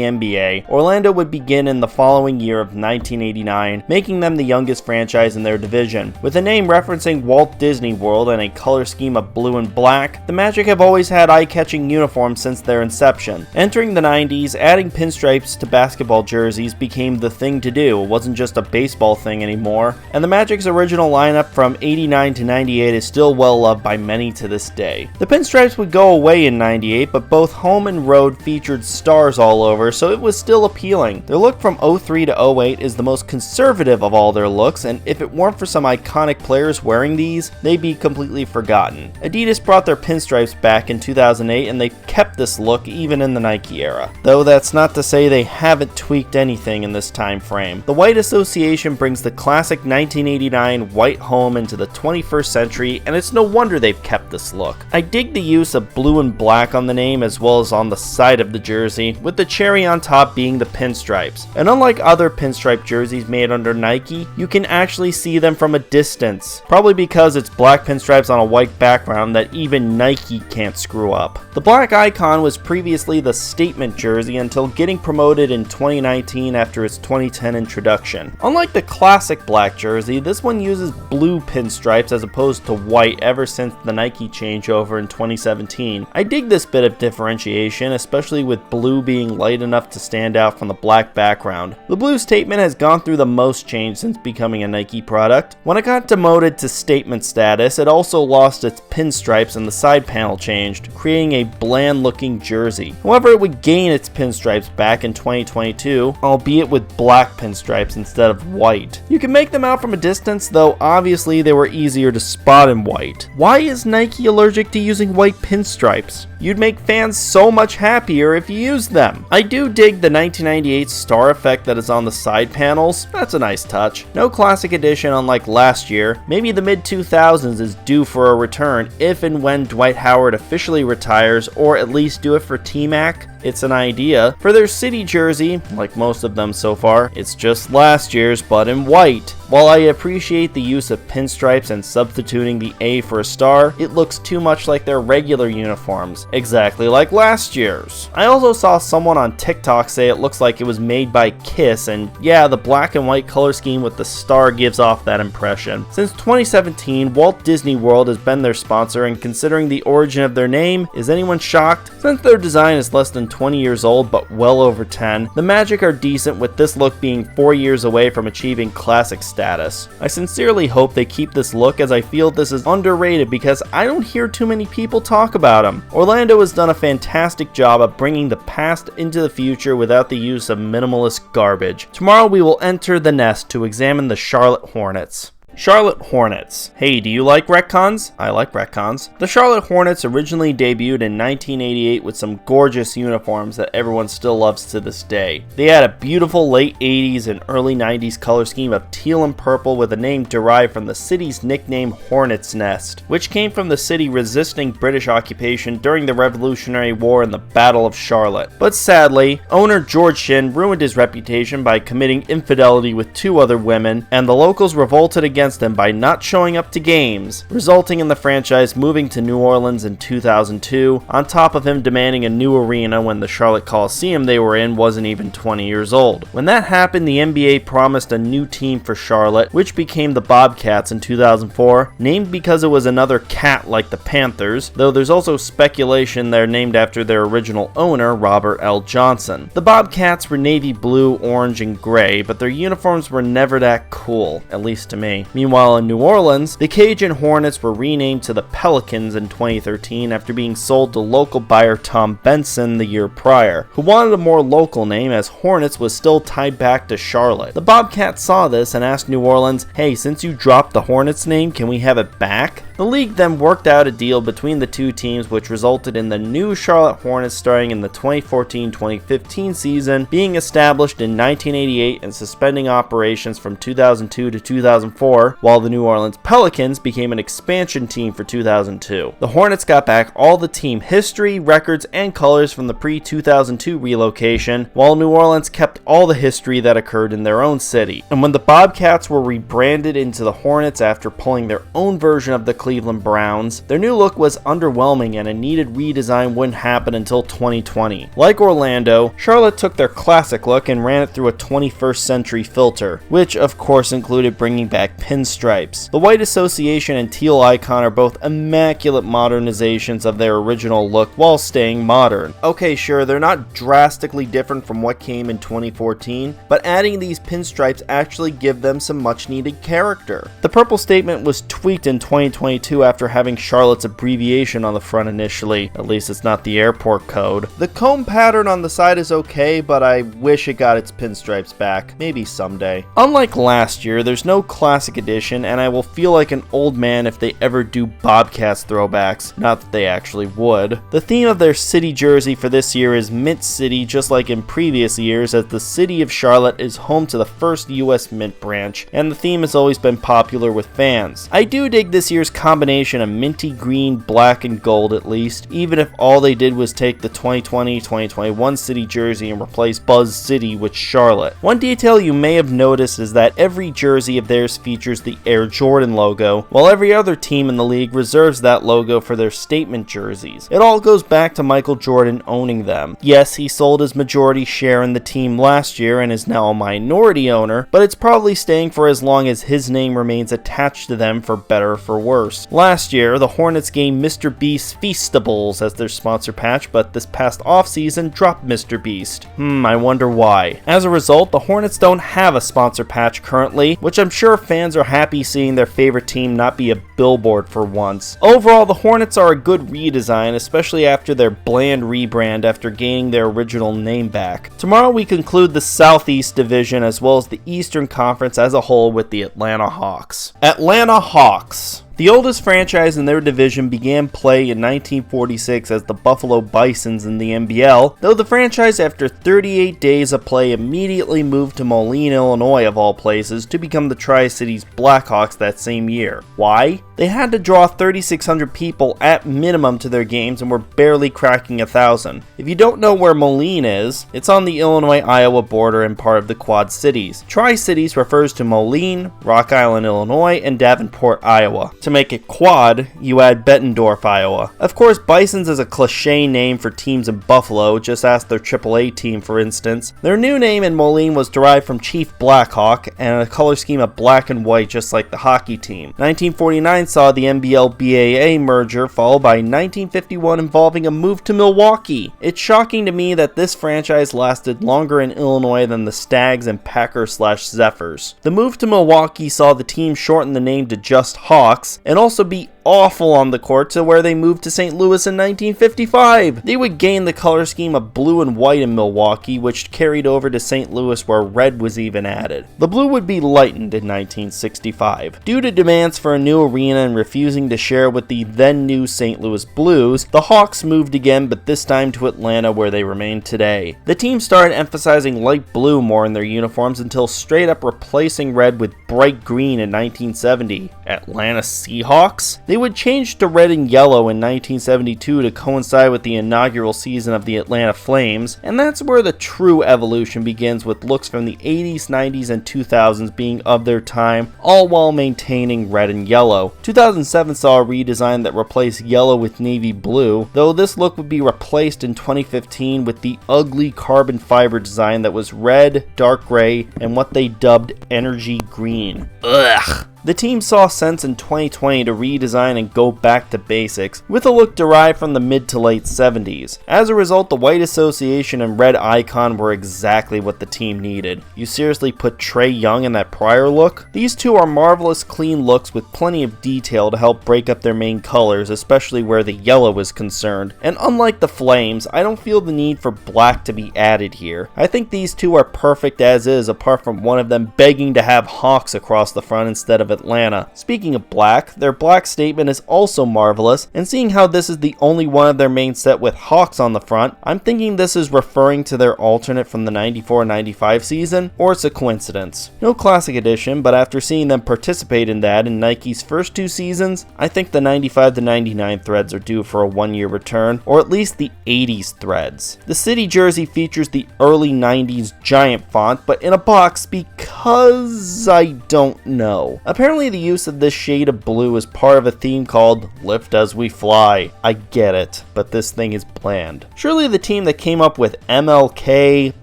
NBA, Orlando would begin in the following year of 1989, making them the youngest franchise in their division. With a name referencing Walt Disney World and a color scheme of blue and black, the Magic have always had eye-catching uniforms since their inception. Entering the 90s, adding pinstripes to basketball jerseys became the thing to do. It wasn't just a baseball thing anymore, and the Magic's original lineup from 89 to 98 is still well loved by many to this day. The pinstripes would go away in 98, but both home and road featured stars all over, so it was still appealing. Their look from 03 to 08 is the most conservative of all their looks, and if it weren't for some iconic players wearing these, they'd be completely forgotten. Adidas brought their pinstripes back in 2008, and they've kept this look even in the Nike era. Though that's not to say they haven't tweaked anything in this time frame. The white association brings the classic 1989 white home into the 21st century, and it's no wonder they've kept this look. I dig the use of blue and black on the name as well as on the side of the jersey, with the cherry on top being the pinstripes. And unlike other pinstripe jerseys made under Nike, you can actually see them from a distance. Probably because it's black pinstripes on a white background that even Nike can't screw up. The black icon was previously the statement jersey until getting promoted in 2019 after its 2010 introduction. Unlike the classic black jersey, this one uses blue pinstripes as opposed to white ever since the Nike changeover in 2017. I dig this bit of differentiation, especially with blue being light enough to stand out from the black background. The blue statement has gone through the most change since becoming a Nike product. When it got demoted to statement status, it also lost its pinstripes and the side panel changed, creating a bland looking jersey. However, it would gain its pinstripes back in 2022, albeit with black pinstripes instead of white. You can make them out from a distance, though obviously they were easier to spot in white. Why is Nike allergic to using white pinstripes? You'd make fans so much happier if you used them. I do dig the 1998 star effect that is on the side panels. That's a nice touch. No classic edition unlike last year. Maybe the mid-2000s is due for a return if and when Dwight Howard officially retires, or at least do it for T-Mac. It's an idea. For their city jersey, like most of them so far, it's just last year's but in white. While I appreciate the use of pinstripes and substituting the A for a star, it looks too much like their regular uniforms, exactly like last year's. I also saw someone on TikTok say it looks like it was made by Kiss, and yeah, the black and white color scheme with the star gives off that impression. Since 2017, Walt Disney World has been their sponsor, and considering the origin of their name, is anyone shocked? Since their design is less than 20 years old but well over 10, the Magic are decent, with this look being 4 years away from achieving classic status. I sincerely hope they keep this look, as I feel this is underrated because I don't hear too many people talk about them. Orlando has done a fantastic job of bringing the past into the future without the use of minimalist garbage. Tomorrow we will enter the nest to examine the Charlotte Hornets. Charlotte Hornets. Hey, do you like retcons? I like retcons. The Charlotte Hornets originally debuted in 1988 with some gorgeous uniforms that everyone still loves to this day. They had a beautiful late 80s and early 90s color scheme of teal and purple with a name derived from the city's nickname Hornets Nest, which came from the city resisting British occupation during the Revolutionary War and the Battle of Charlotte. But sadly, owner George Shinn ruined his reputation by committing infidelity with 2 other women, and the locals revolted against them by not showing up to games, resulting in the franchise moving to New Orleans in 2002, on top of him demanding a new arena when the Charlotte Coliseum they were in wasn't even 20 years old. When that happened, the NBA promised a new team for Charlotte, which became the Bobcats in 2004, named because it was another cat like the Panthers, though there's also speculation they're named after their original owner, Robert L. Johnson. The Bobcats were navy blue, orange, and gray, but their uniforms were never that cool, at least to me. Meanwhile, in New Orleans, the Cajun Hornets were renamed to the Pelicans in 2013 after being sold to local buyer Tom Benson the year prior, who wanted a more local name as Hornets was still tied back to Charlotte. The Bobcats saw this and asked New Orleans, "Hey, since you dropped the Hornets name, can we have it back?" The league then worked out a deal between the two teams, which resulted in the new Charlotte Hornets starting in the 2014-2015 season, being established in 1988 and suspending operations from 2002 to 2004, while the New Orleans Pelicans became an expansion team for 2002. The Hornets got back all the team history, records, and colors from the pre-2002 relocation, while New Orleans kept all the history that occurred in their own city. And when the Bobcats were rebranded into the Hornets after pulling their own version of the Cleveland Browns, their new look was underwhelming and a needed redesign wouldn't happen until 2020. Like Orlando, Charlotte took their classic look and ran it through a 21st century filter, which of course included bringing back pinstripes. The white association and teal icon are both immaculate modernizations of their original look while staying modern. Okay, sure, they're not drastically different from what came in 2014, but adding these pinstripes actually give them some much needed character. The purple statement was tweaked in 2022 after having Charlotte's abbreviation on the front initially. At least it's not the airport code. The comb pattern on the side is okay, but I wish it got its pinstripes back. Maybe someday. Unlike last year, there's no classic edition, and I will feel like an old man if they ever do Bobcats throwbacks. Not that they actually would. The theme of their city jersey for this year is Mint City, just like in previous years, as the city of Charlotte is home to the first US Mint branch, and the theme has always been popular with fans. I do dig this year's combination of minty green, black, and gold at least, even if all they did was take the 2020-2021 city jersey and replace Buzz City with Charlotte. One detail you may have noticed is that every jersey of theirs features the Air Jordan logo, while every other team in the league reserves that logo for their statement jerseys. It all goes back to Michael Jordan owning them. Yes, he sold his majority share in the team last year and is now a minority owner, but it's probably staying for as long as his name remains attached to them, for better or for worse. Last year, the Hornets gained Mr. Beast's Feastables as their sponsor patch, but this past offseason dropped Mr. Beast. I wonder why. As a result, the Hornets don't have a sponsor patch currently, which I'm sure fans are happy seeing their favorite team not be a billboard for once. Overall, the Hornets are a good redesign, especially after their bland rebrand after gaining their original name back. Tomorrow we conclude the Southeast Division as well as the Eastern Conference as a whole with the Atlanta Hawks. Atlanta Hawks. The oldest franchise in their division began play in 1946 as the Buffalo Bisons in the NBL, though the franchise after 38 days of play immediately moved to Moline, Illinois of all places, to become the Tri-Cities Blackhawks that same year. Why? They had to draw 3,600 people at minimum to their games and were barely cracking 1,000. If you don't know where Moline is, it's on the Illinois-Iowa border and part of the Quad Cities. Tri-Cities refers to Moline, Rock Island, Illinois, and Davenport, Iowa. To make it quad, you add Bettendorf, Iowa. Of course, Bisons is a cliche name for teams in Buffalo, just ask their AAA team for instance. Their new name in Moline was derived from Chief Blackhawk and a color scheme of black and white just like the hockey team. 1949 saw the NBL-BAA merger, followed by 1951 involving a move to Milwaukee. It's shocking to me that this franchise lasted longer in Illinois than the Stags and Packers/Zephyrs. The move to Milwaukee saw the team shorten the name to just Hawks, and also be awful on the court to where they moved to St. Louis in 1955. They would gain the color scheme of blue and white in Milwaukee, which carried over to St. Louis where red was even added. The blue would be lightened in 1965. Due to demands for a new arena and refusing to share with the then new St. Louis Blues, the Hawks moved again, but this time to Atlanta where they remain today. The team started emphasizing light blue more in their uniforms until straight up replacing red with bright green in 1970. Atlanta Seahawks? They would change to red and yellow in 1972 to coincide with the inaugural season of the Atlanta Flames, and that's where the true evolution begins, with looks from the 80s, 90s, and 2000s being of their time, all while maintaining red and yellow. 2007 saw a redesign that replaced yellow with navy blue, though this look would be replaced in 2015 with the ugly carbon fiber design that was red, dark gray, and what they dubbed energy green. Ugh. The team saw sense in 2020 to redesign and go back to basics, with a look derived from the mid to late 70s. As a result, the white association and red icon were exactly what the team needed. You seriously put Trae Young in that prior look? These two are marvelous clean looks with plenty of detail to help break up their main colors, especially where the yellow is concerned. And unlike the Flames, I don't feel the need for black to be added here. I think these two are perfect as is, apart from one of them begging to have Hawks across the front instead of Atlanta. Speaking of black, their black statement is also marvelous, and seeing how this is the only one of their main set with Hawks on the front, I'm thinking this is referring to their alternate from the 94-95 season, or it's a coincidence. No classic edition, but after seeing them participate in that in Nike's first two seasons, I think the 95-99 threads are due for a one-year return, or at least the 80s threads. The city jersey features the early 90s giant font, but in a box because I don't know. Apparently the use of this shade of blue is part of a theme called Lift As We Fly. I get it, but this thing is bland. Surely the team that came up with MLK,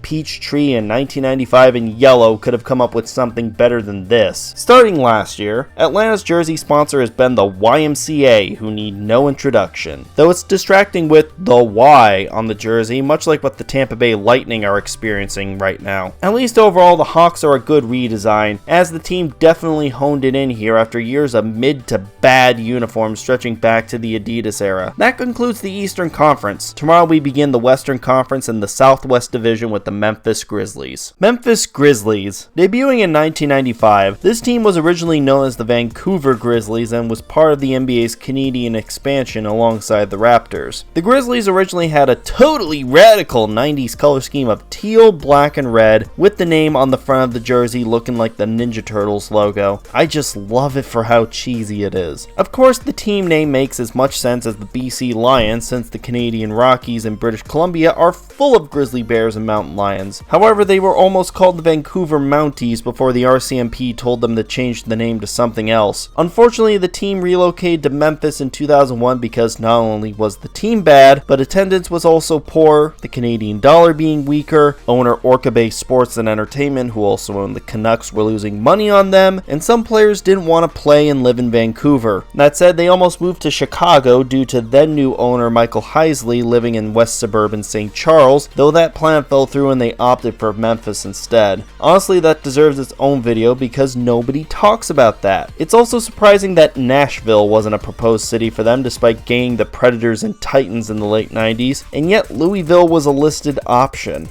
Peachtree, and 1995 in yellow could have come up with something better than this. Starting last year, Atlanta's jersey sponsor has been the YMCA, who need no introduction. Though it's distracting with the Y on the jersey, much like what the Tampa Bay Lightning are experiencing right now. At least overall, the Hawks are a good redesign, as the team definitely honed it in here after years of mid to bad uniforms stretching back to the Adidas era. That concludes the Eastern Conference. Tomorrow we begin the Western Conference in the Southwest Division with the Memphis Grizzlies. Memphis Grizzlies. Debuting in 1995, this team was originally known as the Vancouver Grizzlies and was part of the NBA's Canadian expansion alongside the Raptors. The Grizzlies originally had a totally radical 90s color scheme of teal, black, and red, with the name on the front of the jersey looking like the Ninja Turtles logo. I just love it for how cheesy it is. Of course, the team name makes as much sense as the BC Lions, since the Canadian Rockies and British Columbia are full of grizzly bears and mountain lions. However, they were almost called the Vancouver Mounties before the RCMP told them to change the name to something else. Unfortunately, the team relocated to Memphis in 2001 because not only was the team bad, but attendance was also poor, the Canadian dollar being weaker, owner Orca Bay Sports and Entertainment, who also owned the Canucks, were losing money on them, and some players didn't want to play and live in Vancouver. That said, they almost moved to Chicago due to then new owner Michael Heisley living in west suburban St. Charles, though that plan fell through and they opted for Memphis instead. Honestly, that deserves its own video because nobody talks about that. It's also surprising that Nashville wasn't a proposed city for them despite gaining the Predators and Titans in the late 90s, and yet Louisville was a listed option.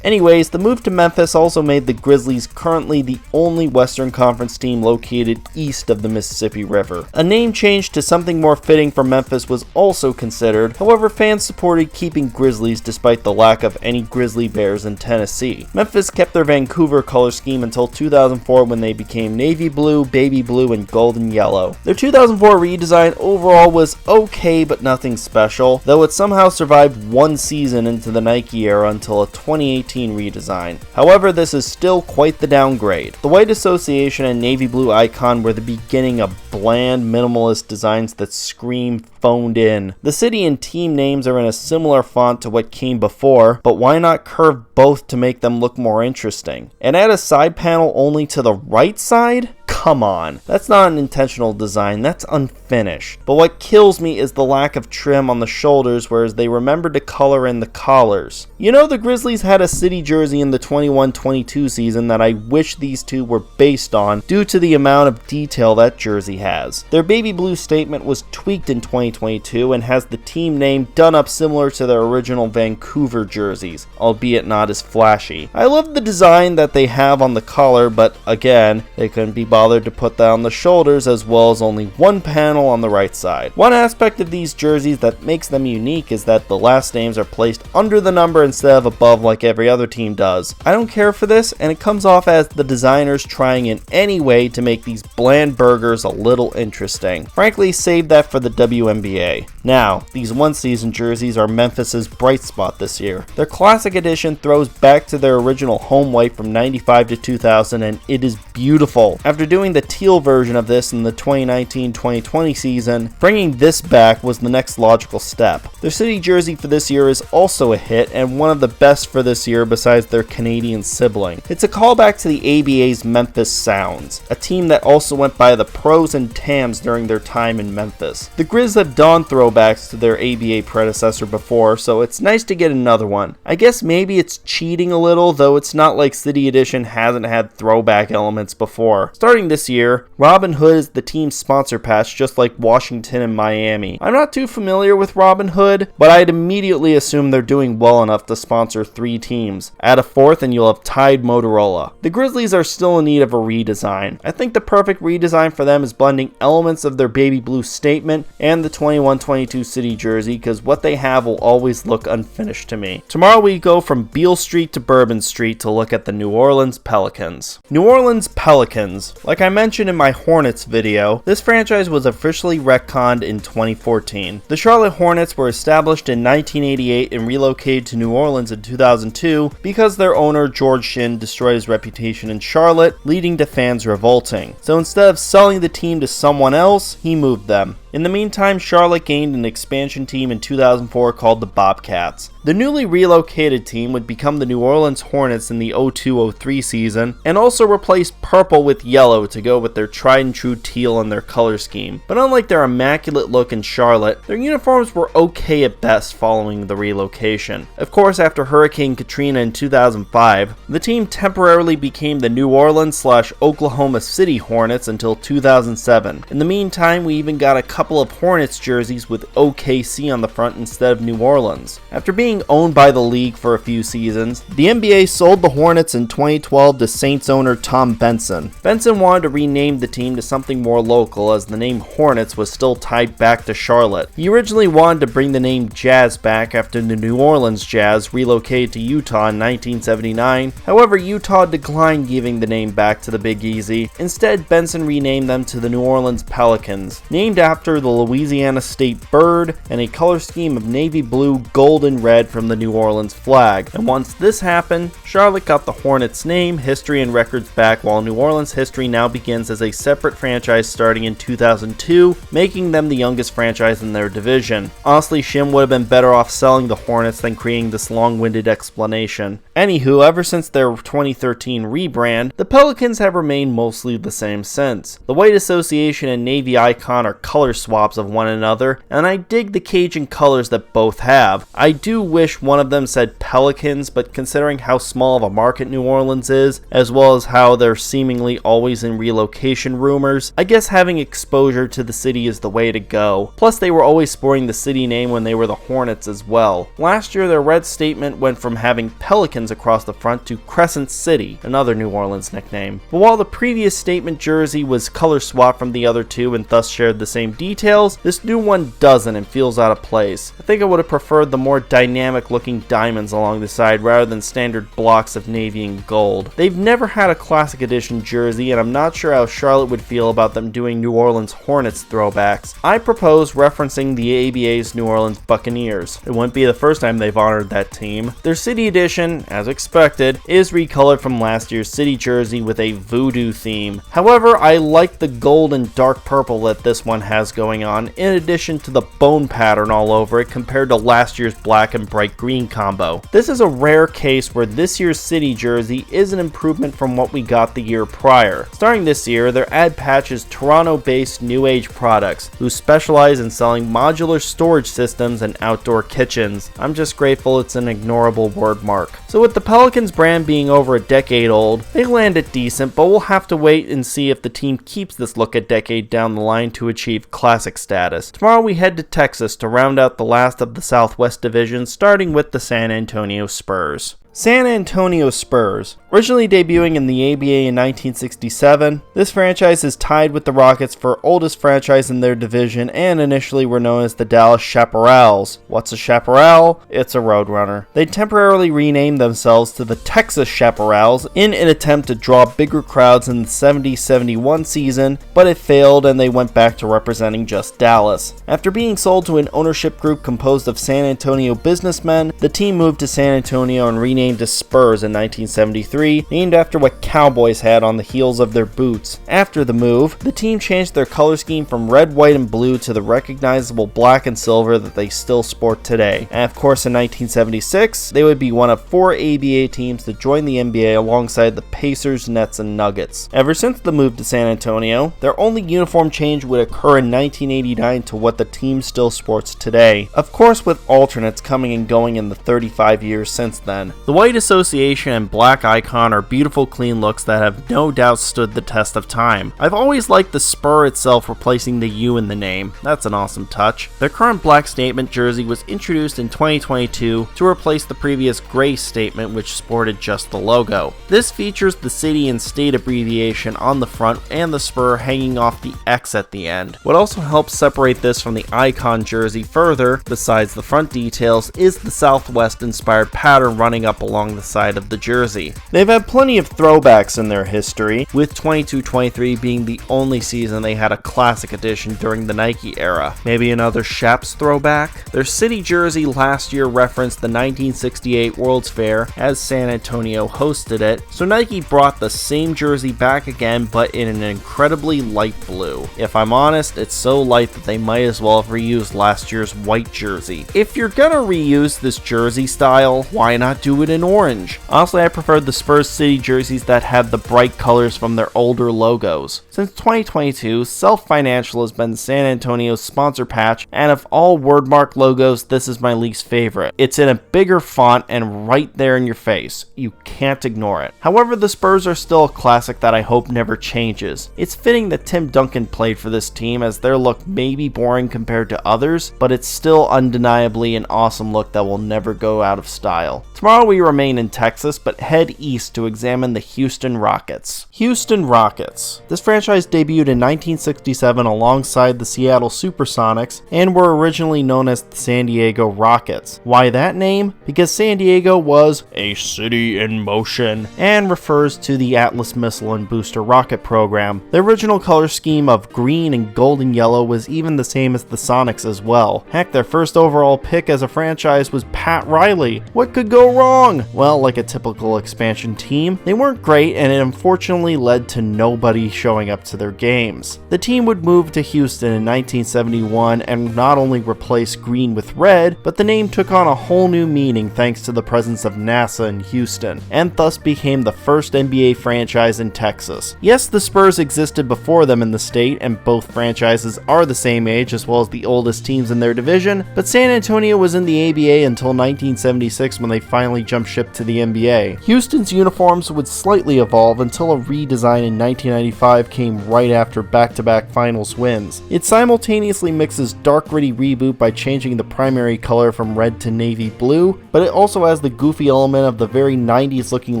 Anyways, the move to Memphis also made the Grizzlies currently the only Western Conference team located east of the Mississippi River. A name change to something more fitting for Memphis was also considered, however fans supported keeping Grizzlies despite the lack of any grizzly bears in Tennessee. Memphis kept their Vancouver color scheme until 2004 when they became navy blue, baby blue, and golden yellow. Their 2004 redesign overall was okay but nothing special, though it somehow survived one season into the Nike era until a 2018 redesign. However, this is still quite the downgrade. The white association and navy blue icon were the beginning of bland, minimalist designs that scream phoned in. The city and team names are in a similar font to what came before, but why not curve both to make them look more interesting? And add a side panel only to the right side? Come on, that's not an intentional design, that's unfinished. But what kills me is the lack of trim on the shoulders, whereas they remembered to color in the collars. You know, the Grizzlies had a city jersey in the 21-22 season that I wish these two were based on due to the amount of detail that jersey has. Their baby blue statement was tweaked in 2022 and has the team name done up similar to their original Vancouver jerseys, albeit not as flashy. I love the design that they have on the collar, but again, they couldn't be bothered to put that on the shoulders, as well as only one panel on the right side. One aspect of these jerseys that makes them unique is that the last names are placed under the number instead of above like every other team does. I don't care for this, and it comes off as the designers trying in any way to make these bland burgers a little interesting. Frankly, save that for the WNBA. Now, these one-season jerseys are Memphis's bright spot this year. Their classic edition throws back to their original home white from 95 to 2000, and it is beautiful. After doing the teal version of this in the 2019-2020 season, bringing this back was the next logical step. Their city jersey for this year is also a hit, and one of the best for this year besides their Canadian sibling. It's a callback to the ABA's Memphis Sounds, a team that also went by the Pros and Tams during their time in Memphis. The Grizz have done throwbacks to their ABA predecessor before, so it's nice to get another one. I guess maybe it's cheating a little, though it's not like City Edition hasn't had throwback elements before. Starting this year, Robin Hood is the team's sponsor patch, just like Washington and Miami. I'm not too familiar with Robin Hood, but I'd immediately assume they're doing well enough to sponsor 3 teams. Add a 4th and you'll have tied Motorola. The Grizzlies are still in need of a redesign. I think the perfect redesign for them is blending elements of their baby blue statement and the 21-22 City jersey, because what they have will always look unfinished to me. Tomorrow we go from Beale Street to Bourbon Street to look at the New Orleans Pelicans. New Orleans Pelicans. Like I mentioned in my Hornets video, this franchise was officially retconned in 2014. The Charlotte Hornets were established in 1988 and relocated to New Orleans in 2002 because their owner George Shinn destroyed his reputation in Charlotte, leading to fans revolting. So instead of selling the team to someone else, he moved them. In the meantime, Charlotte gained an expansion team in 2004 called the Bobcats. The newly relocated team would become the New Orleans Hornets in the 02-03 season, and also replace purple with yellow to go with their tried and true teal in their color scheme. But unlike their immaculate look in Charlotte, their uniforms were okay at best following the relocation. Of course, after Hurricane Katrina in 2005, the team temporarily became the New Orleans/Oklahoma City Hornets until 2007. In the meantime, we even got a couple of Hornets jerseys with OKC on the front instead of New Orleans. After being owned by the league for a few seasons, the NBA sold the Hornets in 2012 to Saints owner Tom Benson. Benson wanted to rename the team to something more local, as the name Hornets was still tied back to Charlotte. He originally wanted to bring the name Jazz back after the New Orleans Jazz relocated to Utah in 1979. However, Utah declined giving the name back to the Big Easy. Instead, Benson renamed them to the New Orleans Pelicans, named after the Louisiana State bird and a color scheme of navy blue, gold, and red from the New Orleans flag. And once this happened, Charlotte got the Hornets name, history, and records back, while New Orleans history now begins as a separate franchise starting in 2002, making them the youngest franchise in their division. Honestly, Shim would have been better off selling the Hornets than creating this long-winded explanation. Anywho, ever since their 2013 rebrand, the Pelicans have remained mostly the same since. The white association and navy icon are color swaps of one another, and I dig the Cajun colors that both have. I do wish one of them said Pelicans, but considering how small of a market New Orleans is, as well as how they're seemingly always in relocation rumors, I guess having exposure to the city is the way to go. Plus, they were always sporting the city name when they were the Hornets as well. Last year, their red statement went from having Pelicans across the front to Crescent City, another New Orleans nickname. But while the previous statement jersey was color swapped from the other two and thus shared the same details, this new one doesn't and feels out of place. I think I would have preferred the more dynamic looking diamonds along the side rather than standard blocks of navy and gold. They've never had a classic edition jersey, and I'm not sure how Charlotte would feel about them doing New Orleans Hornets throwbacks. I propose referencing the ABA's New Orleans Buccaneers. It wouldn't be the first time they've honored that team. Their city edition, as expected, is recolored from last year's city jersey with a voodoo theme. However, I like the gold and dark purple that this one has going on, in addition to the bone pattern all over it compared to last year's black and bright green combo. This is a rare case where this year's city jersey is an improvement from what we got the year prior. Starting this year, their ad patch is Toronto-based New Age Products, who specialize in selling modular storage systems and outdoor kitchens. I'm just grateful it's an ignorable word mark. So with the Pelicans brand being over a decade old, they landed decent, but we'll have to wait and see if the team keeps this look a decade down the line to achieve classic status. Tomorrow we head to Texas to round out the last of the Southwest Division, starting with the San Antonio Spurs. San Antonio Spurs. Originally debuting in the ABA in 1967, this franchise is tied with the Rockets for oldest franchise in their division and initially were known as the Dallas Chaparrals. What's a chaparral? It's a roadrunner. They temporarily renamed themselves to the Texas Chaparrals in an attempt to draw bigger crowds in the 70-71 season, but it failed and they went back to representing just Dallas. After being sold to an ownership group composed of San Antonio businessmen, the team moved to San Antonio and renamed to Spurs in 1973, named after what cowboys had on the heels of their boots. After the move, the team changed their color scheme from red, white, and blue to the recognizable black and silver that they still sport today. And of course, in 1976, they would be one of 4 ABA teams to join the NBA alongside the Pacers, Nets, and Nuggets. Ever since the move to San Antonio, their only uniform change would occur in 1989 to what the team still sports today. Of course, with alternates coming and going in the 35 years since then. The white association and black icon are beautiful, clean looks that have no doubt stood the test of time. I've always liked the spur itself replacing the U in the name. That's an awesome touch. Their current black statement jersey was introduced in 2022 to replace the previous gray statement which sported just the logo. This features the city and state abbreviation on the front and the spur hanging off the X at the end. What also helps separate this from the icon jersey further, besides the front details, is the Southwest inspired pattern running up along the side of the jersey. They've had plenty of throwbacks in their history, with 22-23 being the only season they had a classic edition during the Nike era. Maybe another Shaps throwback? Their city jersey last year referenced the 1968 World's Fair as San Antonio hosted it, so Nike brought the same jersey back again but in an incredibly light blue. If I'm honest, it's so light that they might as well have reused last year's white jersey. If you're gonna reuse this jersey style, why not do it in orange? Honestly, I preferred the Spurs city jerseys that had the bright colors from their older logos. Since 2022, Self Financial has been San Antonio's sponsor patch, and of all wordmark logos, this is my least favorite. It's in a bigger font and right there in your face. You can't ignore it. However, the Spurs are still a classic that I hope never changes. It's fitting that Tim Duncan played for this team, as their look may be boring compared to others, but it's still undeniably an awesome look that will never go out of style. Tomorrow we remain in Texas, but head east to examine the Houston Rockets. Houston Rockets. This franchise debuted in 1967 alongside the Seattle Supersonics and were originally known as the San Diego Rockets. Why that name? Because San Diego was a city in motion and refers to the Atlas missile and booster rocket program. The original color scheme of green and golden yellow was even the same as the Sonics as well. Heck, their first overall pick as a franchise was Pat Riley. What could go wrong? Well, like a typical expansion team, they weren't great and it unfortunately led to nobody showing up to their games. The team would move to Houston in 1971 and not only replace green with red, but the name took on a whole new meaning thanks to the presence of NASA in Houston, and thus became the first NBA franchise in Texas. Yes, the Spurs existed before them in the state, and both franchises are the same age as well as the oldest teams in their division, but San Antonio was in the ABA until 1976 when they finally jumped ship to the NBA. Houston's uniforms would slightly evolve until a redesign in 1995 came right after back-to-back finals wins. It simultaneously mixes dark gritty reboot by changing the primary color from red to navy blue, but it also has the goofy element of the very 90s looking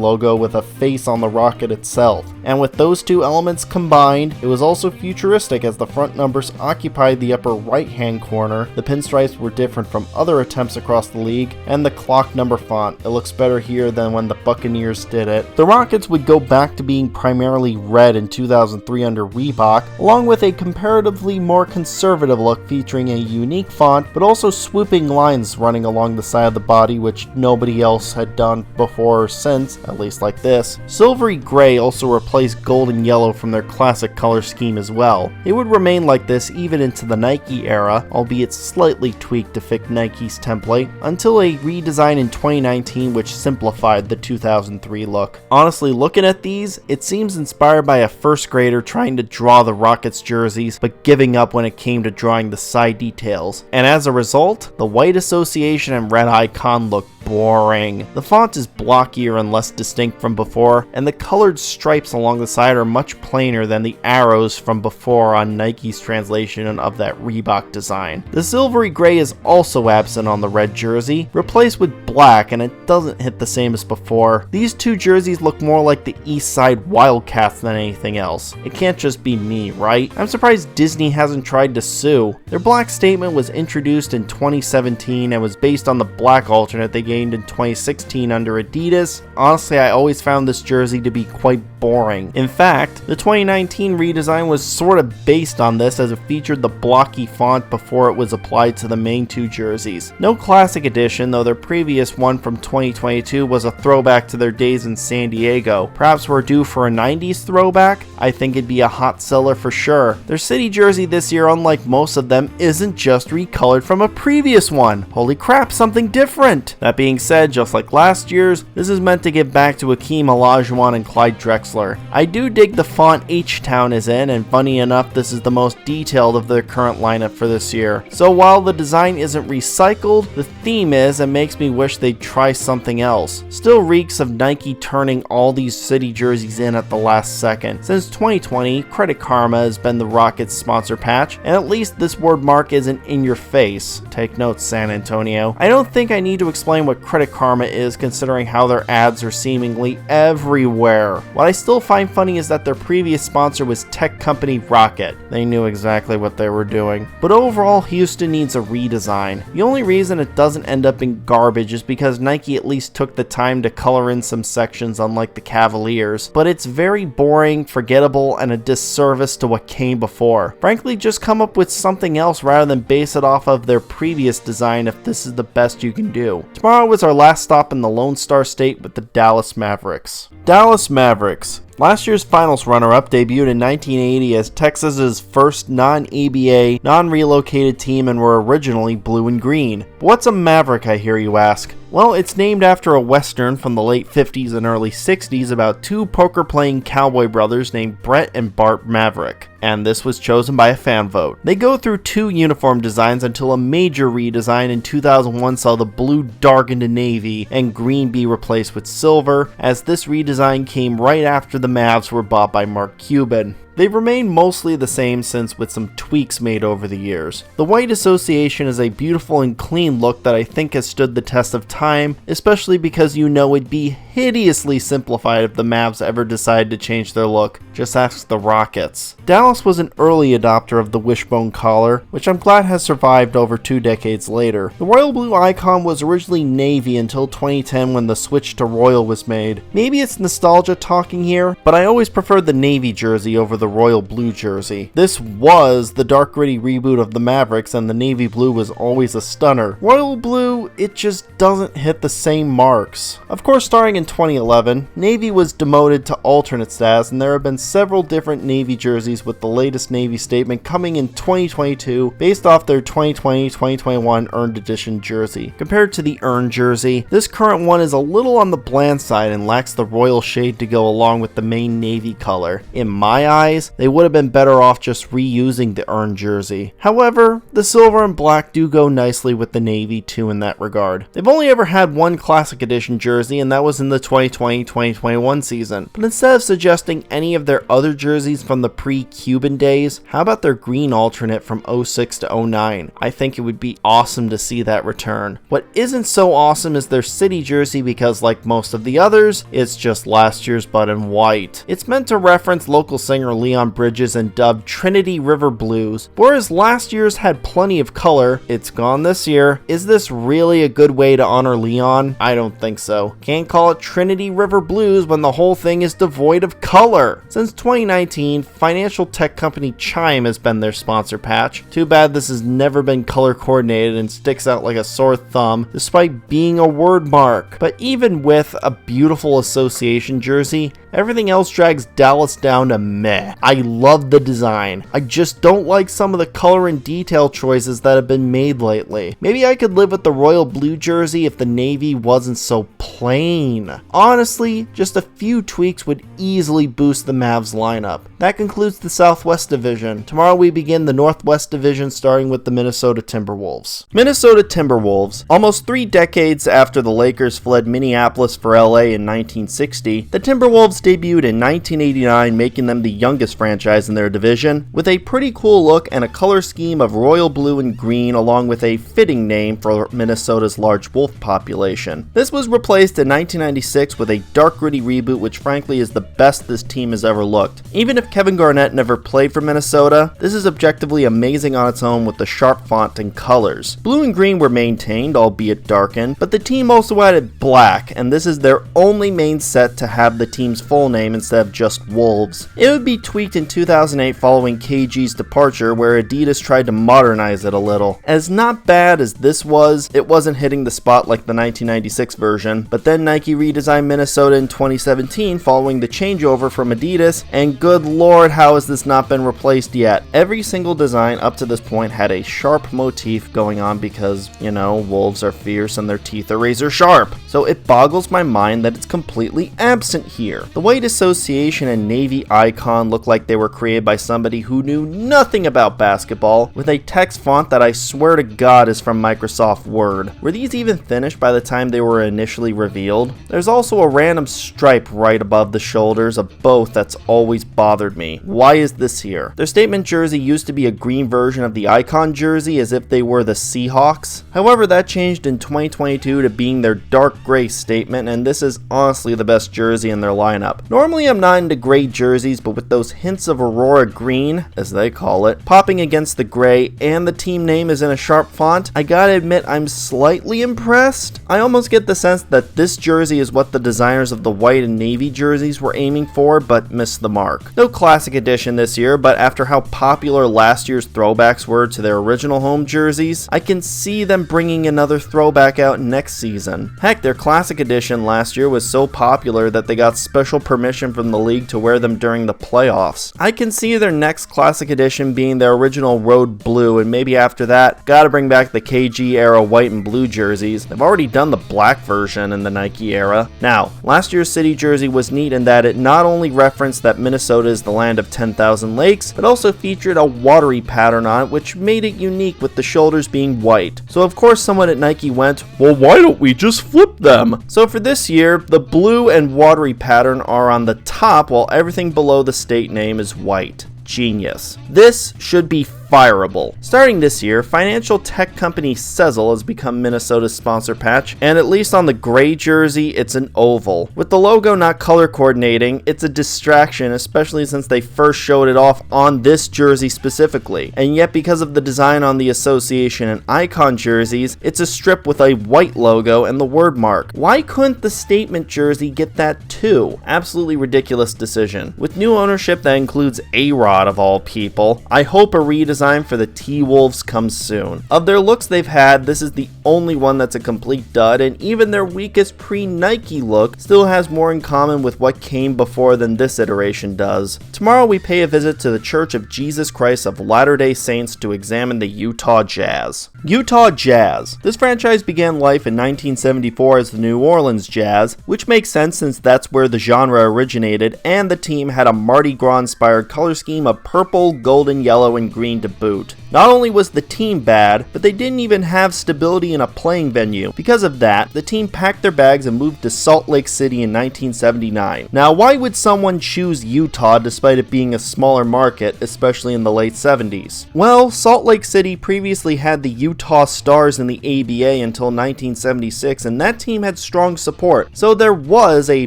logo with a face on the rocket itself. And with those two elements combined, it was also futuristic as the front numbers occupied the upper right hand corner, the pinstripes were different from other attempts across the league, and the clock number font. It looks better here than when the Buccaneers did it. The Rockets would go back to being primarily red in 2003 under Reebok, along with a comparatively more conservative look featuring a unique font, but also swooping lines running along the side of the body, which nobody else had done before or since, at least like this. Silvery gray also replaced gold and yellow from their classic color scheme as well. It would remain like this even into the Nike era, albeit slightly tweaked to fit Nike's template, until a redesign in 2019 which simplified the 2003 look. Honestly, looking at these, it seems inspired by a first grader trying to draw the Rockets jerseys, but giving up when it came to drawing the side details. And as a result, the white association and red icon look boring. The font is blockier and less distinct from before, and the colored stripes along the side are much plainer than the arrows from before on Nike's translation of that Reebok design. The silvery gray is also absent on the red jersey, replaced with black, and it does doesn't hit the same as before. These two jerseys look more like the East Side Wildcats than anything else. It can't just be me, right? I'm surprised Disney hasn't tried to sue. Their black statement was introduced in 2017 and was based on the black alternate they gained in 2016 under Adidas. Honestly, I always found this jersey to be quite boring. In fact, the 2019 redesign was sort of based on this, as it featured the blocky font before it was applied to the main two jerseys. No classic edition, though their previous one from 2022 was a throwback to their days in San Diego. Perhaps we're due for a 90s throwback? I think it'd be a hot seller for sure. Their city jersey this year, unlike most of them, isn't just recolored from a previous one. Holy crap, something different! That being said, just like last year's, this is meant to get back to Hakeem Olajuwon and Clyde Drexler. I do dig the font H-Town is in, and funny enough, this is the most detailed of their current lineup for this year. So while the design isn't recycled, the theme is, and makes me wish they'd try something else. Still reeks of Nike turning all these city jerseys in at the last second. Since 2020, Credit Karma has been the Rockets sponsor patch, and at least this word mark isn't in your face. Take note, San Antonio. I don't think I need to explain what Credit Karma is, considering how their ads are seemingly everywhere. What I still find funny is that their previous sponsor was tech company Rocket. They knew exactly what they were doing. But overall, Houston needs a redesign. The only reason it doesn't end up in garbage is because Nike at least took the time to color in some sections, unlike the Cavaliers. But it's very boring, forgettable, and a disservice to what came before. Frankly, just come up with something else rather than base it off of their previous design if this is the best you can do. Tomorrow is our last stop in the Lone Star State with the Dallas Mavericks. Dallas Mavericks. Last year's finals runner-up debuted in 1980 as Texas's first non-ABA, non-relocated team and were originally blue and green. But what's a Maverick, I hear you ask? Well, it's named after a western from the late 50s and early 60s about two poker-playing cowboy brothers named Brett and Bart Maverick, and this was chosen by a fan vote. They go through two uniform designs until a major redesign in 2001 saw the blue darken to navy and green be replaced with silver, as this redesign came right after the Mavs were bought by Mark Cuban. They've remained mostly the same since, with some tweaks made over the years. The white association is a beautiful and clean look that I think has stood the test of time, especially because you know it'd be hideously simplified if the Mavs ever decide to change their look. Just ask the Rockets. Dallas was an early adopter of the wishbone collar, which I'm glad has survived over 2 decades later. The royal blue icon was originally navy until 2010 when the switch to royal was made. Maybe it's nostalgia talking here, but I always preferred the navy jersey over the royal blue jersey. This was the dark gritty reboot of the Mavericks, and the navy blue was always a stunner. Royal blue, it just doesn't hit the same marks. Of course, starting in 2011, navy was demoted to alternate status, and there have been several different navy jerseys, with the latest navy statement coming in 2022 based off their 2020-2021 earned edition jersey. Compared to the earned jersey, this current one is a little on the bland side and lacks the royal shade to go along with the main navy color. In my eyes, they would have been better off just reusing the earned jersey. However, the silver and black do go nicely with the navy too in that regard. They've only ever had one classic edition jersey, and that was in the 2020-2021 season. But instead of suggesting any of their other jerseys from the pre-Cuban days, how about their green alternate from 06 to 09? I think it would be awesome to see that return. What isn't so awesome is their city jersey, because like most of the others, it's just last year's but in white. It's meant to reference local singer Leon Bridges and dubbed Trinity River Blues. Whereas last year's had plenty of color, it's gone this year. Is this really a good way to honor Leon? I don't think so. Can't call it Trinity River Blues when the whole thing is devoid of color. Since 2019, financial tech company Chime has been their sponsor patch. Too bad this has never been color coordinated and sticks out like a sore thumb despite being a word mark. But even with a beautiful association jersey, everything else drags Dallas down to meh. I love the design. I just don't like some of the color and detail choices that have been made lately. Maybe I could live with the royal blue jersey if the navy wasn't so plain. Honestly, just a few tweaks would easily boost the Mavs lineup. That concludes the Southwest Division. Tomorrow we begin the Northwest Division, starting with the Minnesota Timberwolves. Minnesota Timberwolves. Almost 3 decades after the Lakers fled Minneapolis for LA in 1960, the Timberwolves debuted in 1989, making them the youngest franchise in their division, with a pretty cool look and a color scheme of royal blue and green, along with a fitting name for Minnesota's large wolf population. This was replaced in 1996 with a dark gritty reboot, which frankly is the best this team has ever looked. Even if Kevin Garnett never played for Minnesota, this is objectively amazing on its own with the sharp font and colors. Blue and green were maintained, albeit darkened, but the team also added black, and this is their only main set to have the team's full name instead of just Wolves. It would be tweaked in 2008 following KG's departure, where Adidas tried to modernize it a little. As not bad as this was, it wasn't hitting the spot like the 1996 version, but then Nike redesigned Minnesota in 2017 following the changeover from Adidas, and good lord, how has this not been replaced yet? Every single design up to this point had a sharp motif going on because, you know, wolves are fierce and their teeth are razor sharp. So it boggles my mind that it's completely absent here. The white association and navy icon look like they were created by somebody who knew nothing about basketball, with a text font that I swear to God is from Microsoft Word. Were these even finished by the time they were initially revealed? There's also a random stripe right above the shoulders of both that's always bothered me. Why is this here? Their statement jersey used to be a green version of the icon jersey, as if they were the Seahawks. However, that changed in 2022 to being their dark gray statement, and this is honestly the best jersey in their lineup. Normally I'm not into gray jerseys, but with those hints of Aurora green, as they call it, popping against the gray, and the team name is in a sharp font, I gotta admit I'm slightly impressed. I almost get the sense that this jersey is what the designers of the white and navy jerseys were aiming for, but missed the mark. No classic edition this year, but after how popular last year's throwbacks were to their original home jerseys, I can see them bringing another throwback out next season. Heck, their classic edition last year was so popular that they got special permission from the league to wear them during the playoffs. I can see their next classic edition being their original road blue, and maybe after that, gotta bring back the KG era white and blue jerseys. They've already done the black version in the Nike era. Now, last year's city jersey was neat in that it not only referenced that Minnesota is the land of 10,000 lakes, but also featured a watery pattern on it, which made it unique with the shoulders being white. So of course someone at Nike went, well, why don't we just flip them? So for this year, the blue and watery pattern are on the top, while everything below the state name is white. Genius. This should be fireable. Starting this year, financial tech company Sezzle has become Minnesota's sponsor patch, and at least on the gray jersey, it's an oval. With the logo not color coordinating, it's a distraction, especially since they first showed it off on this jersey specifically. And yet, because of the design on the association and icon jerseys, it's a strip with a white logo and the word mark. Why couldn't the statement jersey get that too? Absolutely ridiculous decision. With new ownership that includes A-Rod of all people, I hope a redesign for the T-Wolves comes soon. Of their looks they've had, this is the only one that's a complete dud, and even their weakest pre-Nike look still has more in common with what came before than this iteration does. Tomorrow we pay a visit to the Church of Jesus Christ of Latter-day Saints to examine the Utah Jazz. Utah Jazz. This franchise began life in 1974 as the New Orleans Jazz, which makes sense since that's where the genre originated, and the team had a Mardi Gras-inspired color scheme of purple, golden, yellow, and green to boot. Not only was the team bad, but they didn't even have stability in a playing venue. Because of that, the team packed their bags and moved to Salt Lake City in 1979. Now, why would someone choose Utah despite it being a smaller market, especially in the late 70s? Well, Salt Lake City previously had the Utah Stars in the ABA until 1976, and that team had strong support, so there was a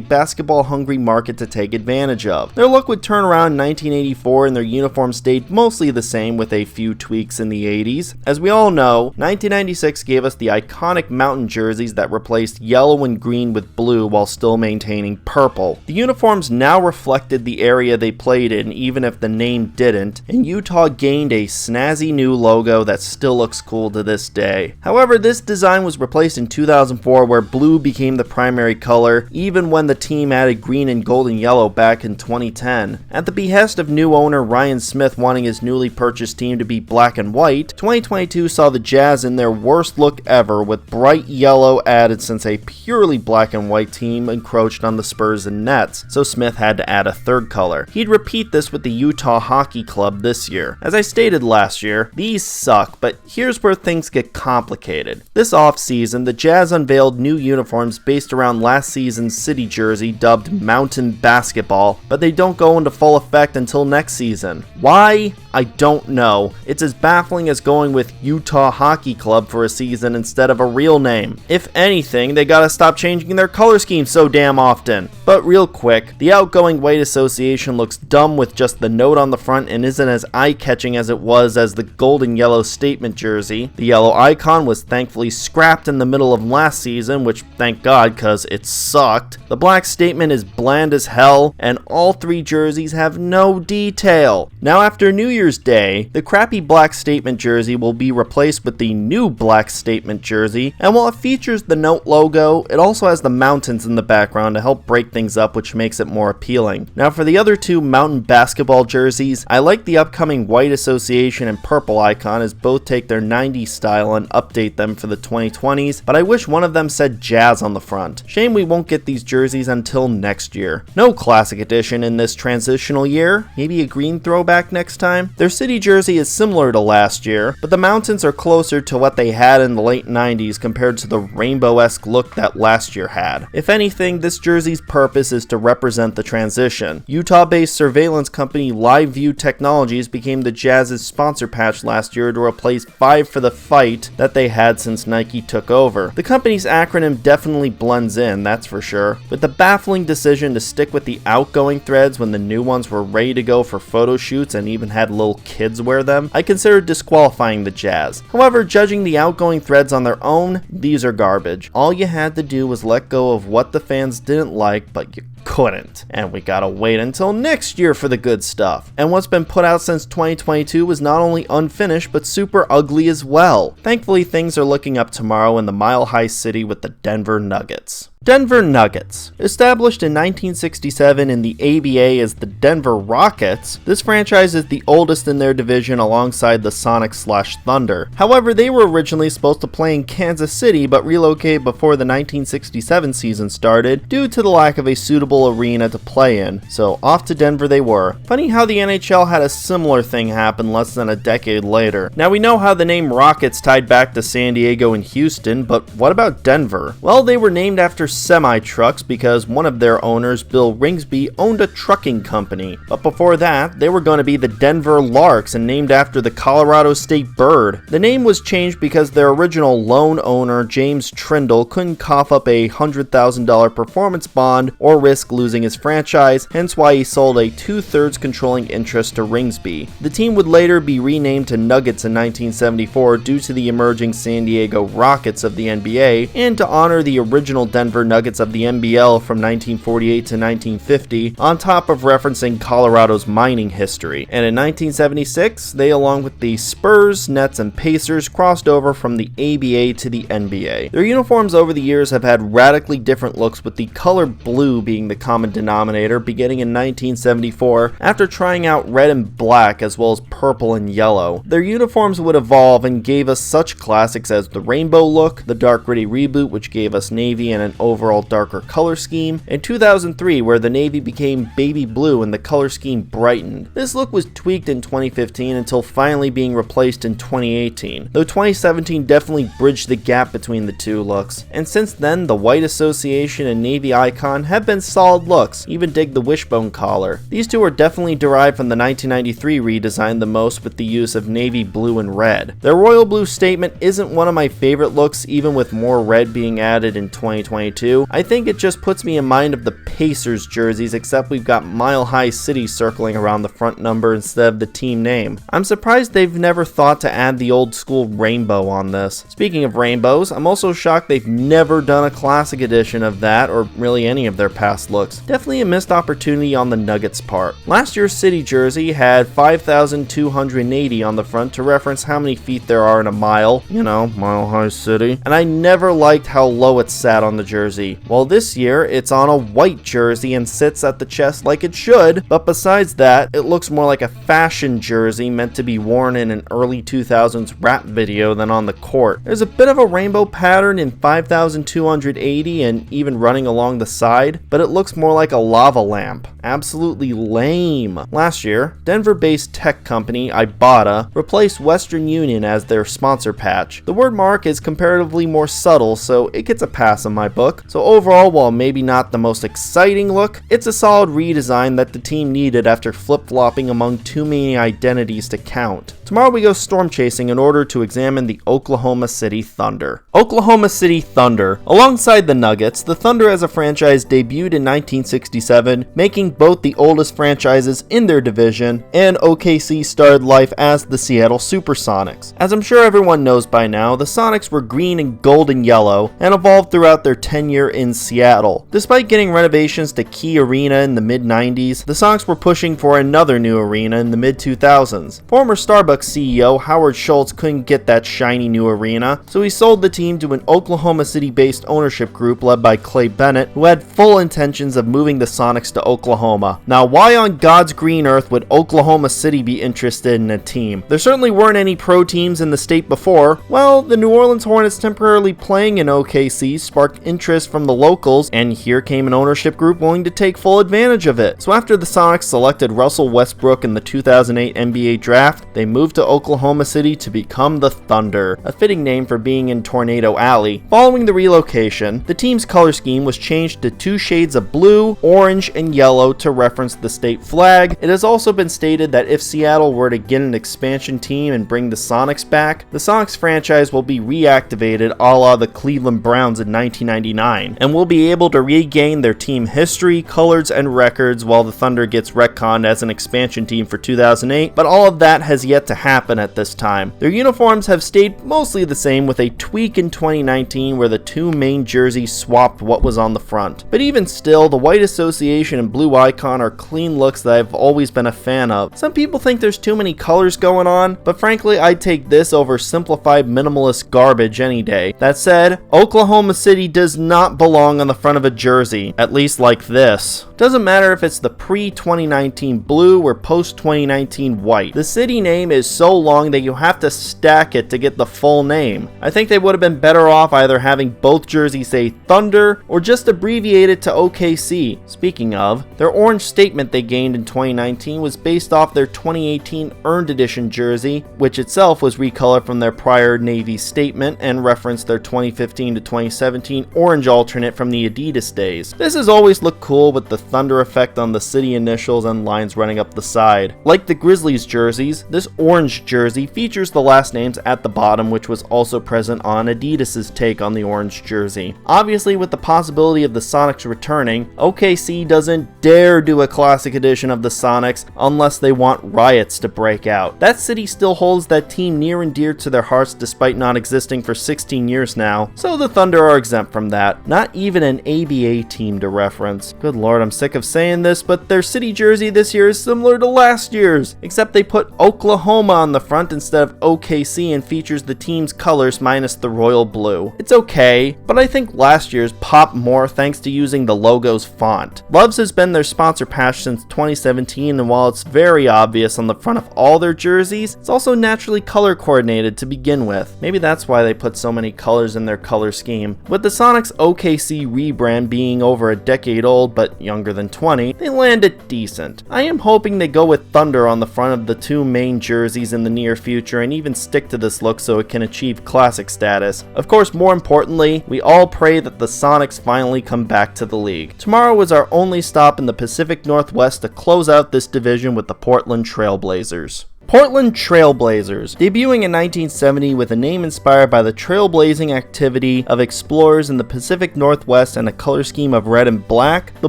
basketball-hungry market to take advantage of. Their look would turn around in 1984, and their uniform stayed mostly the same with a few tweaks in the 80s. As we all know, 1996 gave us the iconic mountain jerseys that replaced yellow and green with blue while still maintaining purple. The uniforms now reflected the area they played in, even if the name didn't, and Utah gained a snazzy new logo that still looks cool to this day. However, this design was replaced in 2004, where blue became the primary color, even when the team added green and gold and yellow back in 2010. At the behest of new owner Ryan Smith wanting his newly purchased team to be black and white, 2022 saw the Jazz in their worst look ever, with bright yellow added since a purely black and white team encroached on the Spurs and Nets, so Smith had to add a third color. He'd repeat this with the Utah Hockey Club this year. As I stated last year, these suck, but here's where things get complicated. This offseason, the Jazz unveiled new uniforms based around last season's city jersey dubbed Mountain Basketball, but they don't go into full effect until next season. Why? I don't know. It's as baffling as going with Utah Hockey Club for a season instead of a real name. If anything, they gotta stop changing their color scheme so damn often. But real quick, the outgoing white association looks dumb with just the note on the front and isn't as eye-catching as it was as the gold and yellow statement jersey. The yellow icon was thankfully scrapped in the middle of last season, which thank God, cause it sucked. The black statement is bland as hell, and all three jerseys have no detail. Now after New Year's Day, the crappy black statement jersey will be replaced with the new black statement jersey, and while it features the note logo, it also has the mountains in the background to help break things up, which makes it more appealing. Now for the other two mountain basketball jerseys, I like the upcoming white association and purple icon as both take their 90s style and update them for the 2020s, but I wish one of them said Jazz on the front. Shame we won't get these jerseys until next year. No classic edition in this transitional year, maybe a green throwback next time. Their city jersey is similar to last year, but the mountains are closer to what they had in the late 90s compared to the rainbow-esque look that last year had. If anything, this jersey's purpose is to represent the transition. Utah-based surveillance company LiveView Technologies became the Jazz's sponsor patch last year to replace 5 for the Fight that they had since Nike took over. The company's acronym definitely blends in, that's for sure, with the baffling decision to stick with the outgoing threads when the new ones were ready to go for photo shoots and even had little kids wear them, I consider disqualifying the Jazz. However, judging the outgoing threads on their own, these are garbage. All you had to do was let go of what the fans didn't like, but you couldn't. And we gotta wait until next year for the good stuff. And what's been put out since 2022 was not only unfinished, but super ugly as well. Thankfully, things are looking up tomorrow in the Mile High City with the Denver Nuggets. Denver Nuggets. Established in 1967 in the ABA as the Denver Rockets, this franchise is the oldest in their division alongside the Sonics/Thunder. However, they were originally supposed to play in Kansas City but relocated before the 1967 season started due to the lack of a suitable arena to play in, so off to Denver they were. Funny how the NHL had a similar thing happen less than a decade later. Now we know how the name Rockets tied back to San Diego and Houston, but what about Denver? Well, they were named after semi-trucks because one of their owners, Bill Ringsby, owned a trucking company. But before that, they were going to be the Denver Larks and named after the Colorado State bird. The name was changed because their original lone owner, James Trindle, couldn't cough up a $100,000 performance bond or risk losing his franchise, hence why he sold a 2/3 controlling interest to Ringsby. The team would later be renamed to Nuggets in 1974 due to the emerging San Diego Rockets of the NBA and to honor the original Denver Nuggets of the NBL from 1948 to 1950, on top of referencing Colorado's mining history. And in 1976, they, along with the Spurs, Nets, and Pacers, crossed over from the ABA to the NBA. Their uniforms over the years have had radically different looks, with the color blue being the common denominator, beginning in 1974 after trying out red and black as well as purple and yellow. Their uniforms would evolve and gave us such classics as the rainbow look, the dark gritty reboot, which gave us navy and an overall darker color scheme, and 2003 where the navy became baby blue and the color scheme brightened. This look was tweaked in 2015 until finally being replaced in 2018, though 2017 definitely bridged the gap between the two looks. And since then, the white association and navy icon have been solid looks, even dig the wishbone collar. These two are definitely derived from the 1993 redesign the most, with the use of navy blue and red. Their royal blue statement isn't one of my favorite looks, even with more red being added in 2022. I think it just puts me in mind of the Pacers jerseys, except we've got Mile High City circling around the front number instead of the team name. I'm surprised they've never thought to add the old school rainbow on this. Speaking of rainbows, I'm also shocked they've never done a classic edition of that, or really any of their past this looks. Definitely a missed opportunity on the Nuggets' part. Last year's city jersey had 5,280 on the front to reference how many feet there are in a mile, you know, Mile High City, and I never liked how low it sat on the jersey. Well, this year it's on a white jersey and sits at the chest like it should, but besides that, it looks more like a fashion jersey meant to be worn in an early 2000s rap video than on the court. There's a bit of a rainbow pattern in 5,280 and even running along the side, but it looks more like a lava lamp. Absolutely lame. Last year, Denver-based tech company Ibotta replaced Western Union as their sponsor patch. The word mark is comparatively more subtle, so it gets a pass in my book. So overall, while maybe not the most exciting look, it's a solid redesign that the team needed after flip-flopping among too many identities to count. Tomorrow we go storm chasing in order to examine the Oklahoma City Thunder. Oklahoma City Thunder. Alongside the Nuggets, the Thunder as a franchise debuted in 1967, making both the oldest franchises in their division, and OKC started life as the Seattle Supersonics. As I'm sure everyone knows by now, the Sonics were green and gold and yellow, and evolved throughout their tenure in Seattle. Despite getting renovations to Key Arena in the mid-90s, the Sonics were pushing for another new arena in the mid-2000s. Former Starbucks CEO Howard Schultz couldn't get that shiny new arena, so he sold the team to an Oklahoma City-based ownership group led by Clay Bennett, who had full intentions of moving the Sonics to Oklahoma. Now, why on God's green earth would Oklahoma City be interested in a team? There certainly weren't any pro teams in the state before. Well, the New Orleans Hornets temporarily playing in OKC sparked interest from the locals, and here came an ownership group willing to take full advantage of it. So after the Sonics selected Russell Westbrook in the 2008 NBA draft, they moved to Oklahoma City to become the Thunder, a fitting name for being in Tornado Alley. Following the relocation, the team's color scheme was changed to 2 shades of blue, orange, and yellow to reference the state flag. It has also been stated that if Seattle were to get an expansion team and bring the Sonics back, the Sonics franchise will be reactivated a la the Cleveland Browns in 1999, and will be able to regain their team history, colors, and records while the Thunder gets retconned as an expansion team for 2008, but all of that has yet to happen at this time. Their uniforms have stayed mostly the same, with a tweak in 2019 where the 2 main jerseys swapped what was on the front. But even still, the white association and blue icon are clean looks that I've always been a fan of. Some people think there's too many colors going on, but frankly I'd take this over simplified minimalist garbage any day. That said, Oklahoma City does not belong on the front of a jersey, at least like this. Doesn't matter if it's the pre-2019 blue or post-2019 white. The city name is so long that you have to stack it to get the full name. I think they would have been better off either having both jerseys say Thunder or just abbreviate it to OKC. Speaking of, their orange statement they gained in 2019 was based off their 2018 Earned Edition jersey, which itself was recolored from their prior navy statement and referenced their 2015 to 2017 orange alternate from the Adidas days. This has always looked cool with the Thunder effect on the city initials and lines running up the side. Like the Grizzlies jerseys, this orange jersey features the last names at the bottom, which was also present on Adidas's take on the orange jersey. Obviously, with the possibility of the Sonics returning, OKC doesn't dare do a classic edition of the Sonics unless they want riots to break out. That city still holds that team near and dear to their hearts despite not existing for 16 years now, so the Thunder are exempt from that. Not even an ABA team to reference. Good lord, I'm sick of saying this, but their city jersey this year is similar to last year's, except they put Oklahoma on the front instead of OKC and features the team's colors minus the royal blue. It's okay, but I think last year's popped more thanks to using the logo's font. Love's has been their sponsor patch since 2017, and while it's very obvious on the front of all their jerseys, it's also naturally color coordinated to begin with. Maybe that's why they put so many colors in their color scheme. With the Sonics OKC rebrand being over a decade old but younger than 20, they landed decent. I am hoping they go with Thunder on the front of the 2 main jerseys in the near future and even stick to this look so it can achieve classic status. Of course, more importantly, we all pray that the Sonics finally come back to the league. Tomorrow is our only stop in the Pacific Northwest to close out this division with the Portland Trail Blazers. Portland Trailblazers. Debuting in 1970 with a name inspired by the trailblazing activity of explorers in the Pacific Northwest and a color scheme of red and black, the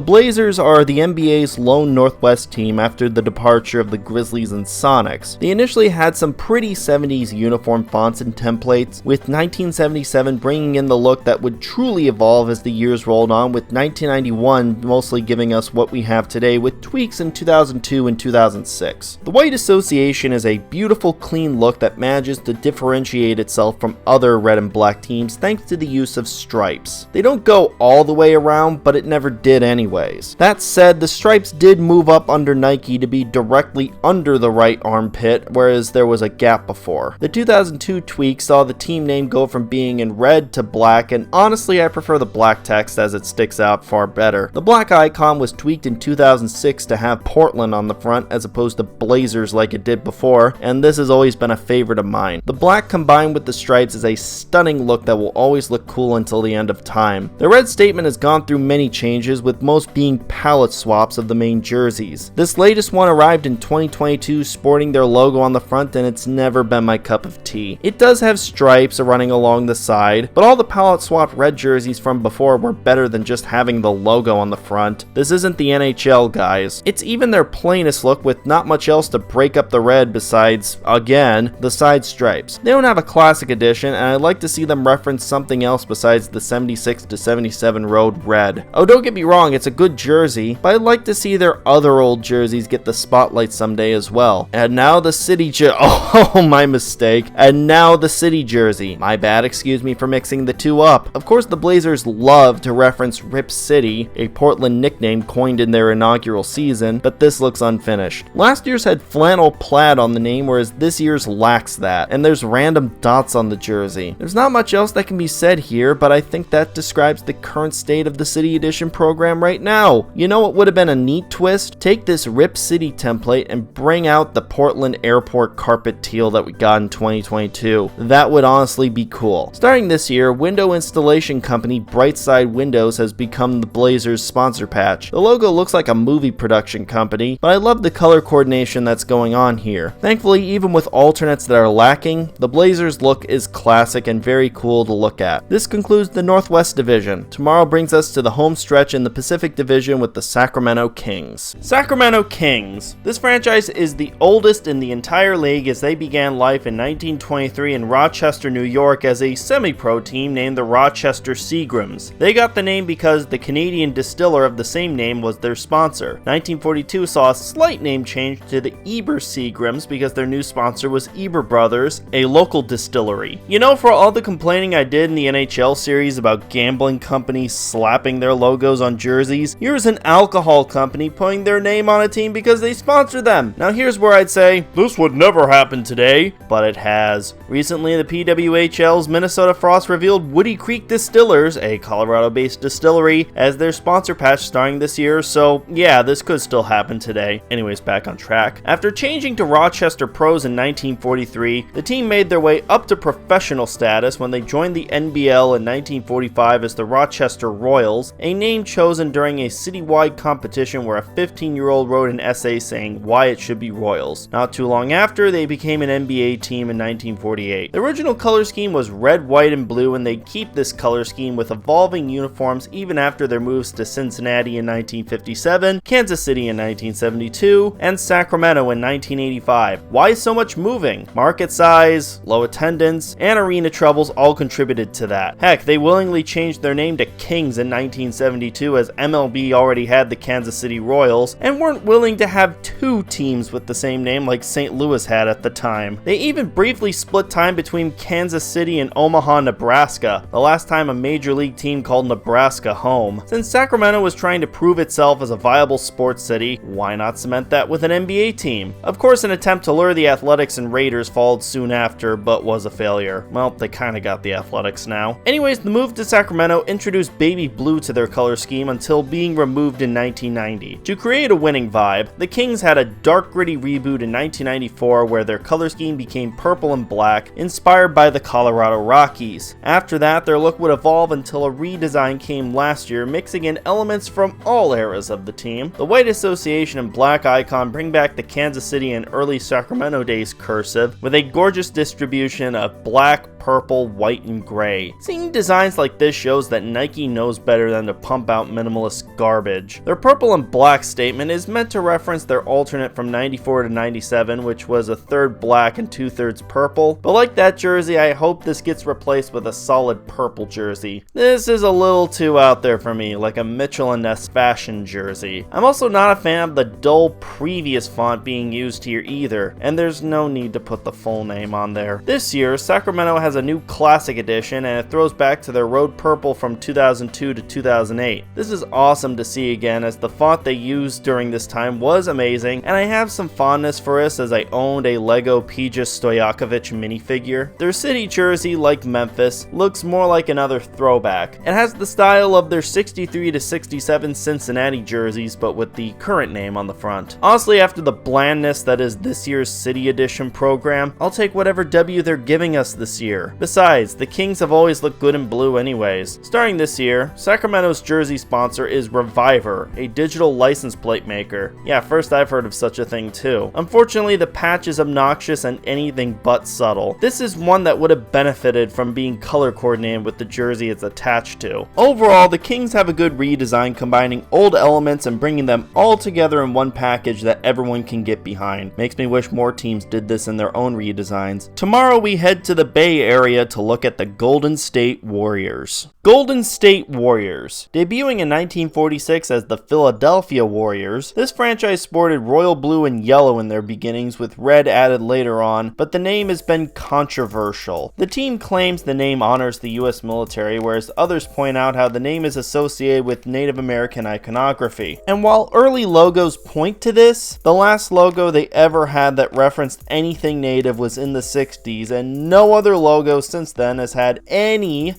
Blazers are the NBA's lone Northwest team after the departure of the Grizzlies and Sonics. They initially had some pretty 70s uniform fonts and templates, with 1977 bringing in the look that would truly evolve as the years rolled on, with 1991 mostly giving us what we have today with tweaks in 2002 and 2006. The White Association is a beautiful, clean look that manages to differentiate itself from other red and black teams thanks to the use of stripes. They don't go all the way around, but it never did anyways. That said, the stripes did move up under Nike to be directly under the right armpit, whereas there was a gap before. The 2002 tweak saw the team name go from being in red to black, and honestly I prefer the black text as it sticks out far better. The black icon was tweaked in 2006 to have Portland on the front as opposed to Blazers like it did before, and this has always been a favorite of mine. The black combined with the stripes is a stunning look that will always look cool until the end of time. The red statement has gone through many changes, with most being palette swaps of the main jerseys. This latest one arrived in 2022 sporting their logo on the front, and it's never been my cup of tea. It does have stripes running along the side, but all the palette swapped red jerseys from before were better than just having the logo on the front. This isn't the NHL, guys. It's even their plainest look with not much else to break up the red besides, again, the side stripes. They don't have a classic edition, and I'd like to see them reference something else besides the 76 to 77 road red. Oh, don't get me wrong, it's a good jersey, but I'd like to see their other old jerseys get the spotlight someday as well. And now the city oh, my mistake. And now the city jersey. My bad, excuse me for mixing the two up. Of course, the Blazers love to reference Rip City, a Portland nickname coined in their inaugural season, but this looks unfinished. Last year's had flannel plaid on the name, whereas this year's lacks that, and there's random dots on the jersey. There's not much else that can be said here, but I think that describes the current state of the City Edition program right now. You know what would have been a neat twist? Take this Rip City template and bring out the Portland Airport carpet teal that we got in 2022. That would honestly be cool. Starting this year, window installation company Brightside Windows has become the Blazers sponsor patch. The logo looks like a movie production company, but I love the color coordination that's going on here. Thankfully, even with alternates that are lacking, the Blazers look is classic and very cool to look at. This concludes the Northwest Division. Tomorrow brings us to the home stretch in the Pacific Division with the Sacramento Kings. Sacramento Kings. This franchise is the oldest in the entire league as they began life in 1923 in Rochester, New York as a semi-pro team named the Rochester Seagrams. They got the name because the Canadian distiller of the same name was their sponsor. 1942 saw a slight name change to the Eber Seagrams because their new sponsor was Eber Brothers, a local distillery. You know, for all the complaining I did in the NHL series about gambling companies slapping their logos on jerseys, here's an alcohol company putting their name on a team because they sponsor them. Now here's where I'd say, this would never happen today, but it has. Recently, the PWHL's Minnesota Frost revealed Woody Creek Distillers, a Colorado-based distillery, as their sponsor patch starting this year, so yeah, this could still happen today. Anyways, back on track. After changing to Rochester Pros in 1943, the team made their way up to professional status when they joined the NBL in 1945 as the Rochester Royals, a name chosen during a citywide competition where a 15-year-old wrote an essay saying why it should be Royals. Not too long after, they became an NBA team in 1948. The original color scheme was red, white, and blue, and they keep this color scheme with evolving uniforms even after their moves to Cincinnati in 1957, Kansas City in 1972, and Sacramento in 1985. Why so much moving? Market size, low attendance, and arena troubles all contributed to that. Heck, they willingly changed their name to Kings in 1972 as MLB already had the Kansas City Royals, and weren't willing to have two teams with the same name like St. Louis had at the time. They even briefly split time between Kansas City and Omaha, Nebraska, the last time a major league team called Nebraska home. Since Sacramento was trying to prove itself as a viable sports city, why not cement that with an NBA team? Of course, an attempt to lure the Athletics and Raiders followed soon after, but was a failure. Well, they kinda got the Athletics now. Anyways, the move to Sacramento introduced baby blue to their color scheme until being removed in 1990. To create a winning vibe, the Kings had a dark gritty reboot in 1994 where their color scheme became purple and black, inspired by the Colorado Rockies. After that, their look would evolve until a redesign came last year, mixing in elements from all eras of the team. The White Association and black icon bring back the Kansas City and early early Sacramento days cursive, with a gorgeous distribution of black, purple, white, and gray. Seeing designs like this shows that Nike knows better than to pump out minimalist garbage. Their purple and black statement is meant to reference their alternate from 94 to 97, which was a third black and 2/3 purple, but like that jersey, I hope this gets replaced with a solid purple jersey. This is a little too out there for me, like a Mitchell & Ness fashion jersey. I'm also not a fan of the dull previous font being used here either, and there's no need to put the full name on there. This year, Sacramento has a new classic edition, and it throws back to their road purple from 2002 to 2008. This is awesome to see again, as the font they used during this time was amazing, and I have some fondness for this as I owned a Lego Peja Stojakovic minifigure. Their city jersey, like Memphis, looks more like another throwback. It has the style of their 63 to 67 Cincinnati jerseys, but with the current name on the front. Honestly, after the blandness that is this year's City Edition program, I'll take whatever W they're giving us this year. Besides, the Kings have always looked good in blue anyways. Starting this year, Sacramento's jersey sponsor is Reviver, a digital license plate maker. Yeah, first I've heard of such a thing too. Unfortunately, the patch is obnoxious and anything but subtle. This is one that would have benefited from being color coordinated with the jersey it's attached to. Overall, the Kings have a good redesign, combining old elements and bringing them all together in one package that everyone can get behind. Makes me wish more teams did this in their own redesigns. Tomorrow we head to the Bay Area to look at the Golden State Warriors. Golden State Warriors. Debuting in 1946 as the Philadelphia Warriors, this franchise sported royal blue and yellow in their beginnings, with red added later on, but the name has been controversial. The team claims the name honors the US military, whereas others point out how the name is associated with Native American iconography. And while early logos point to this, the last logo they ever had that referenced anything native was in the 60s, and no other logo since then has had any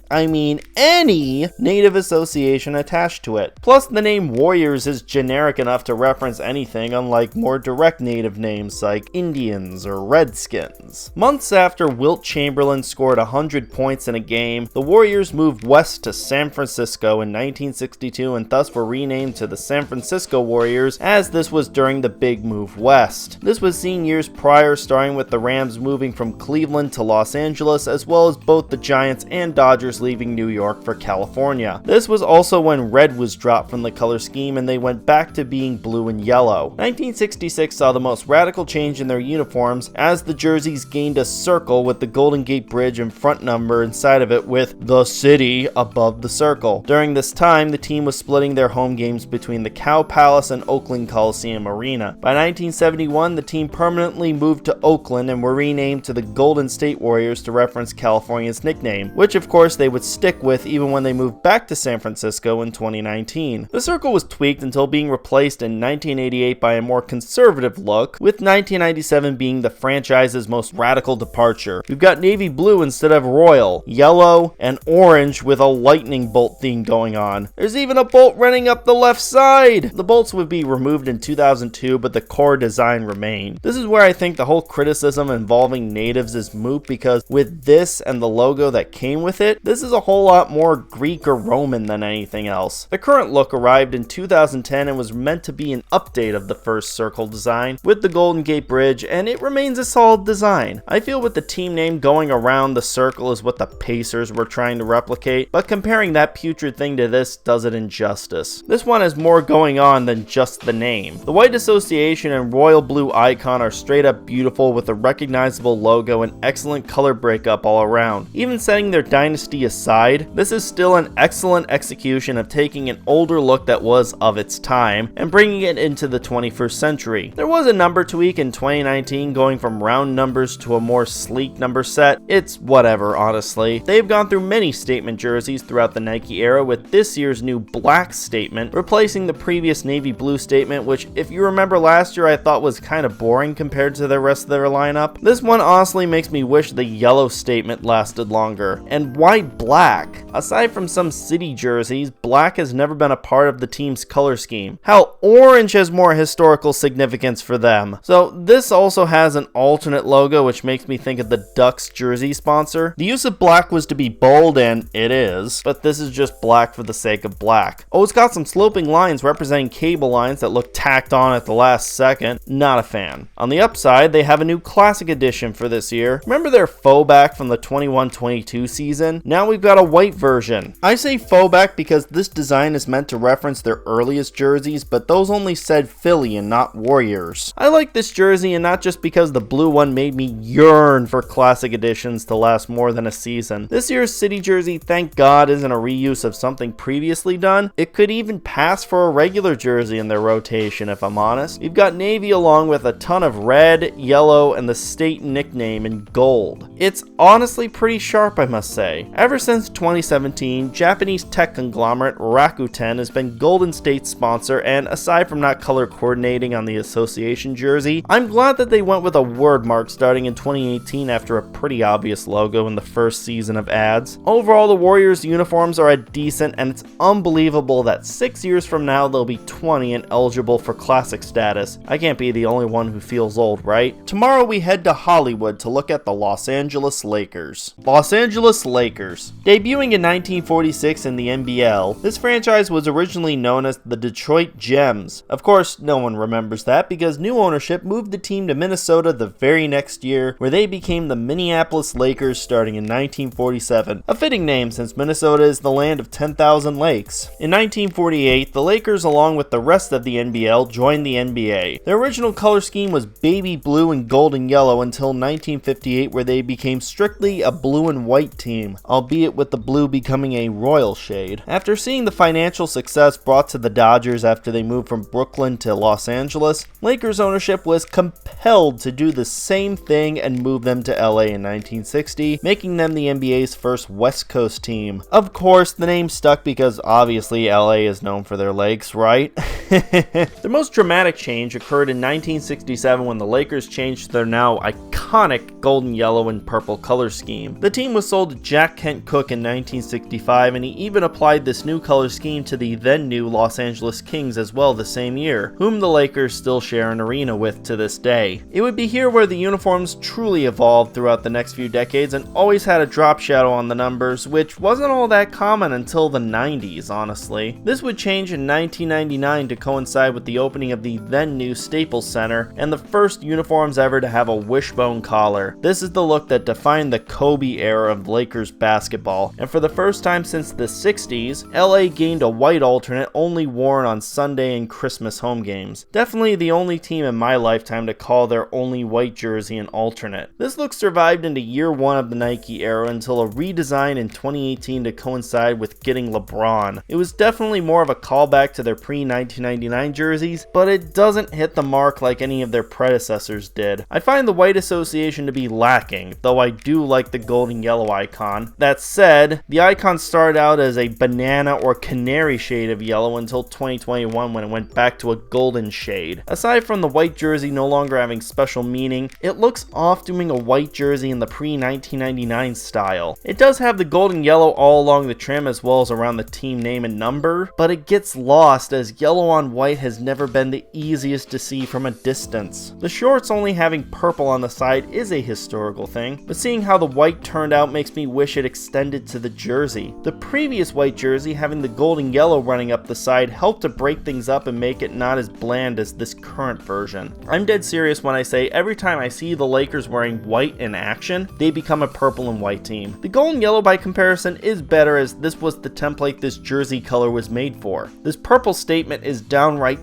native association attached to it. Plus, the name Warriors is generic enough to reference anything, unlike more direct native names like Indians or Redskins. Months after Wilt Chamberlain scored 100 points in a game, the Warriors moved west to San Francisco in 1962 and thus were renamed to the San Francisco Warriors, as this was during the big move west. This was seen years prior, starting with the Rams moving from Cleveland to Los Angeles, as well as both the Giants and Dodgers leaving New York for California. This was also when red was dropped from the color scheme and they went back to being blue and yellow. 1966 saw the most radical change in their uniforms, as the jerseys gained a circle with the Golden Gate Bridge and front number inside of it with "The City" above the circle. During this time, the team was splitting their home games between the Cow Palace and Oakland Coliseum Arena. By 1971, the team permanently moved to Oakland and were renamed to the Golden State Warriors to reference California's nickname, which of course they would stick with even when they moved back to San Francisco in 2019. The circle was tweaked until being replaced in 1988 by a more conservative look, with 1997 being the franchise's most radical departure. We've got navy blue instead of royal, yellow, and orange with a lightning bolt theme going on. There's even a bolt running up the left side! The bolts would be removed in 2002, but the core design remained. This is where I think the whole criticism involving natives is moot, because with this and the logo that came with it, this is a whole lot more Greek or Roman than anything else. The current look arrived in 2010 and was meant to be an update of the first circle design with the Golden Gate Bridge, and it remains a solid design. I feel with the team name going around the circle is what the Pacers were trying to replicate, but comparing that putrid thing to this does it injustice. This one has more going on than just the name. The white association and royal blue icon are straight up beautiful, with a recognizable logo and excellent color breakup all around. Even setting their dynasty aside, this is still an excellent execution of taking an older look that was of its time and bringing it into the 21st century. There was a number tweak in 2019, going from round numbers to a more sleek number set. It's whatever, honestly. They've gone through many statement jerseys throughout the Nike era, with this year's new black statement replacing the previous navy blue statement, which if you remember last year I thought was kind of boring compared to the rest of their lineup. This one honestly makes me wish the yellow statement statement lasted longer. And why black? Aside from some city jerseys, black has never been a part of the team's color scheme. Hell, orange has more historical significance for them. So this also has an alternate logo, which makes me think of the Ducks jersey sponsor. The use of black was to be bold, and it is, but this is just black for the sake of black. Oh, it's got some sloping lines representing cable lines that look tacked on at the last second. Not a fan. On the upside, they have a new classic edition for this year. Remember their faux back from the 21-22 season? Now we've got a white version. I say faux back because this design is meant to reference their earliest jerseys, but those only said Philly and not Warriors. I like this jersey, and not just because the blue one made me yearn for classic editions to last more than a season. This year's city jersey, thank God, isn't a reuse of something previously done. It could even pass for a regular jersey in their rotation, if I'm honest. You've got navy along with a ton of red, yellow, and the state nickname in gold. It's honestly pretty sharp, I must say. Ever since 2017, Japanese tech conglomerate Rakuten has been Golden State's sponsor, and aside from not color coordinating on the association jersey, I'm glad that they went with a word mark starting in 2018 after a pretty obvious logo in the first season of ads. Overall, the Warriors uniforms are a decent, and it's unbelievable that 6 years from now they'll be 20 and eligible for classic status. I can't be the only one who feels old, right? Tomorrow we head to Hollywood to look at the Los Angeles Lakers. Los Angeles Lakers. Debuting in 1946 in the NBL, this franchise was originally known as the Detroit Gems. Of course, no one remembers that because new ownership moved the team to Minnesota the very next year, where they became the Minneapolis Lakers starting in 1947. A fitting name since Minnesota is the land of 10,000 lakes. In 1948, the Lakers, along with the rest of the NBL, joined the NBA. Their original color scheme was baby blue and gold and yellow until 1958, where they became strictly a blue and white team, albeit with the blue becoming a royal shade. After seeing the financial success brought to the Dodgers after they moved from Brooklyn to Los Angeles, Lakers ownership was compelled to do the same thing and move them to LA in 1960, making them the NBA's first West Coast team. Of course, the name stuck because obviously LA is known for their lakes, right? The most dramatic change occurred in 1967 when the Lakers changed their now iconic golden yellow and purple color scheme. The team was sold to Jack Kent Cooke in 1965, and he even applied this new color scheme to the then new Los Angeles Kings as well the same year, whom the Lakers still share an arena with to this day. It would be here where the uniforms truly evolved throughout the next few decades and always had a drop shadow on the numbers, which wasn't all that common until the 90s, honestly. This would change in 1999 to coincide with the opening of the then new Staples Center and the first uniforms ever to have a wishbone collar. This is the look that defined the Kobe era of Lakers basketball, and for the first time since the 60s, LA gained a white alternate only worn on Sunday and Christmas home games. Definitely the only team in my lifetime to call their only white jersey an alternate. This look survived into year one of the Nike era until a redesign in 2018 to coincide with getting LeBron. It was definitely more of a callback to their pre-1999 jerseys, but it doesn't hit the mark like any of their predecessors did. I find the white association to be lacking, though I do like the gold and yellow icon. That said, the icon started out as a banana or canary shade of yellow until 2021 when it went back to a golden shade. Aside from the white jersey no longer having special meaning, it looks off doing a white jersey in the pre-1999 style. It does have the gold and yellow all along the trim as well as around the team name and number, but it gets lost as yellow on white has never been the easiest to see from a distance. The shorts only having purple on the side is a historical thing, but seeing how the white turned out makes me wish it extended to the jersey. The previous white jersey having the gold and yellow running up the side helped to break things up and make it not as bland as this current version. I'm dead serious when I say every time I see the Lakers wearing white in action, they become a purple and white team. The gold and yellow by comparison is better as this was the template this jersey color was made for. This purple statement is downright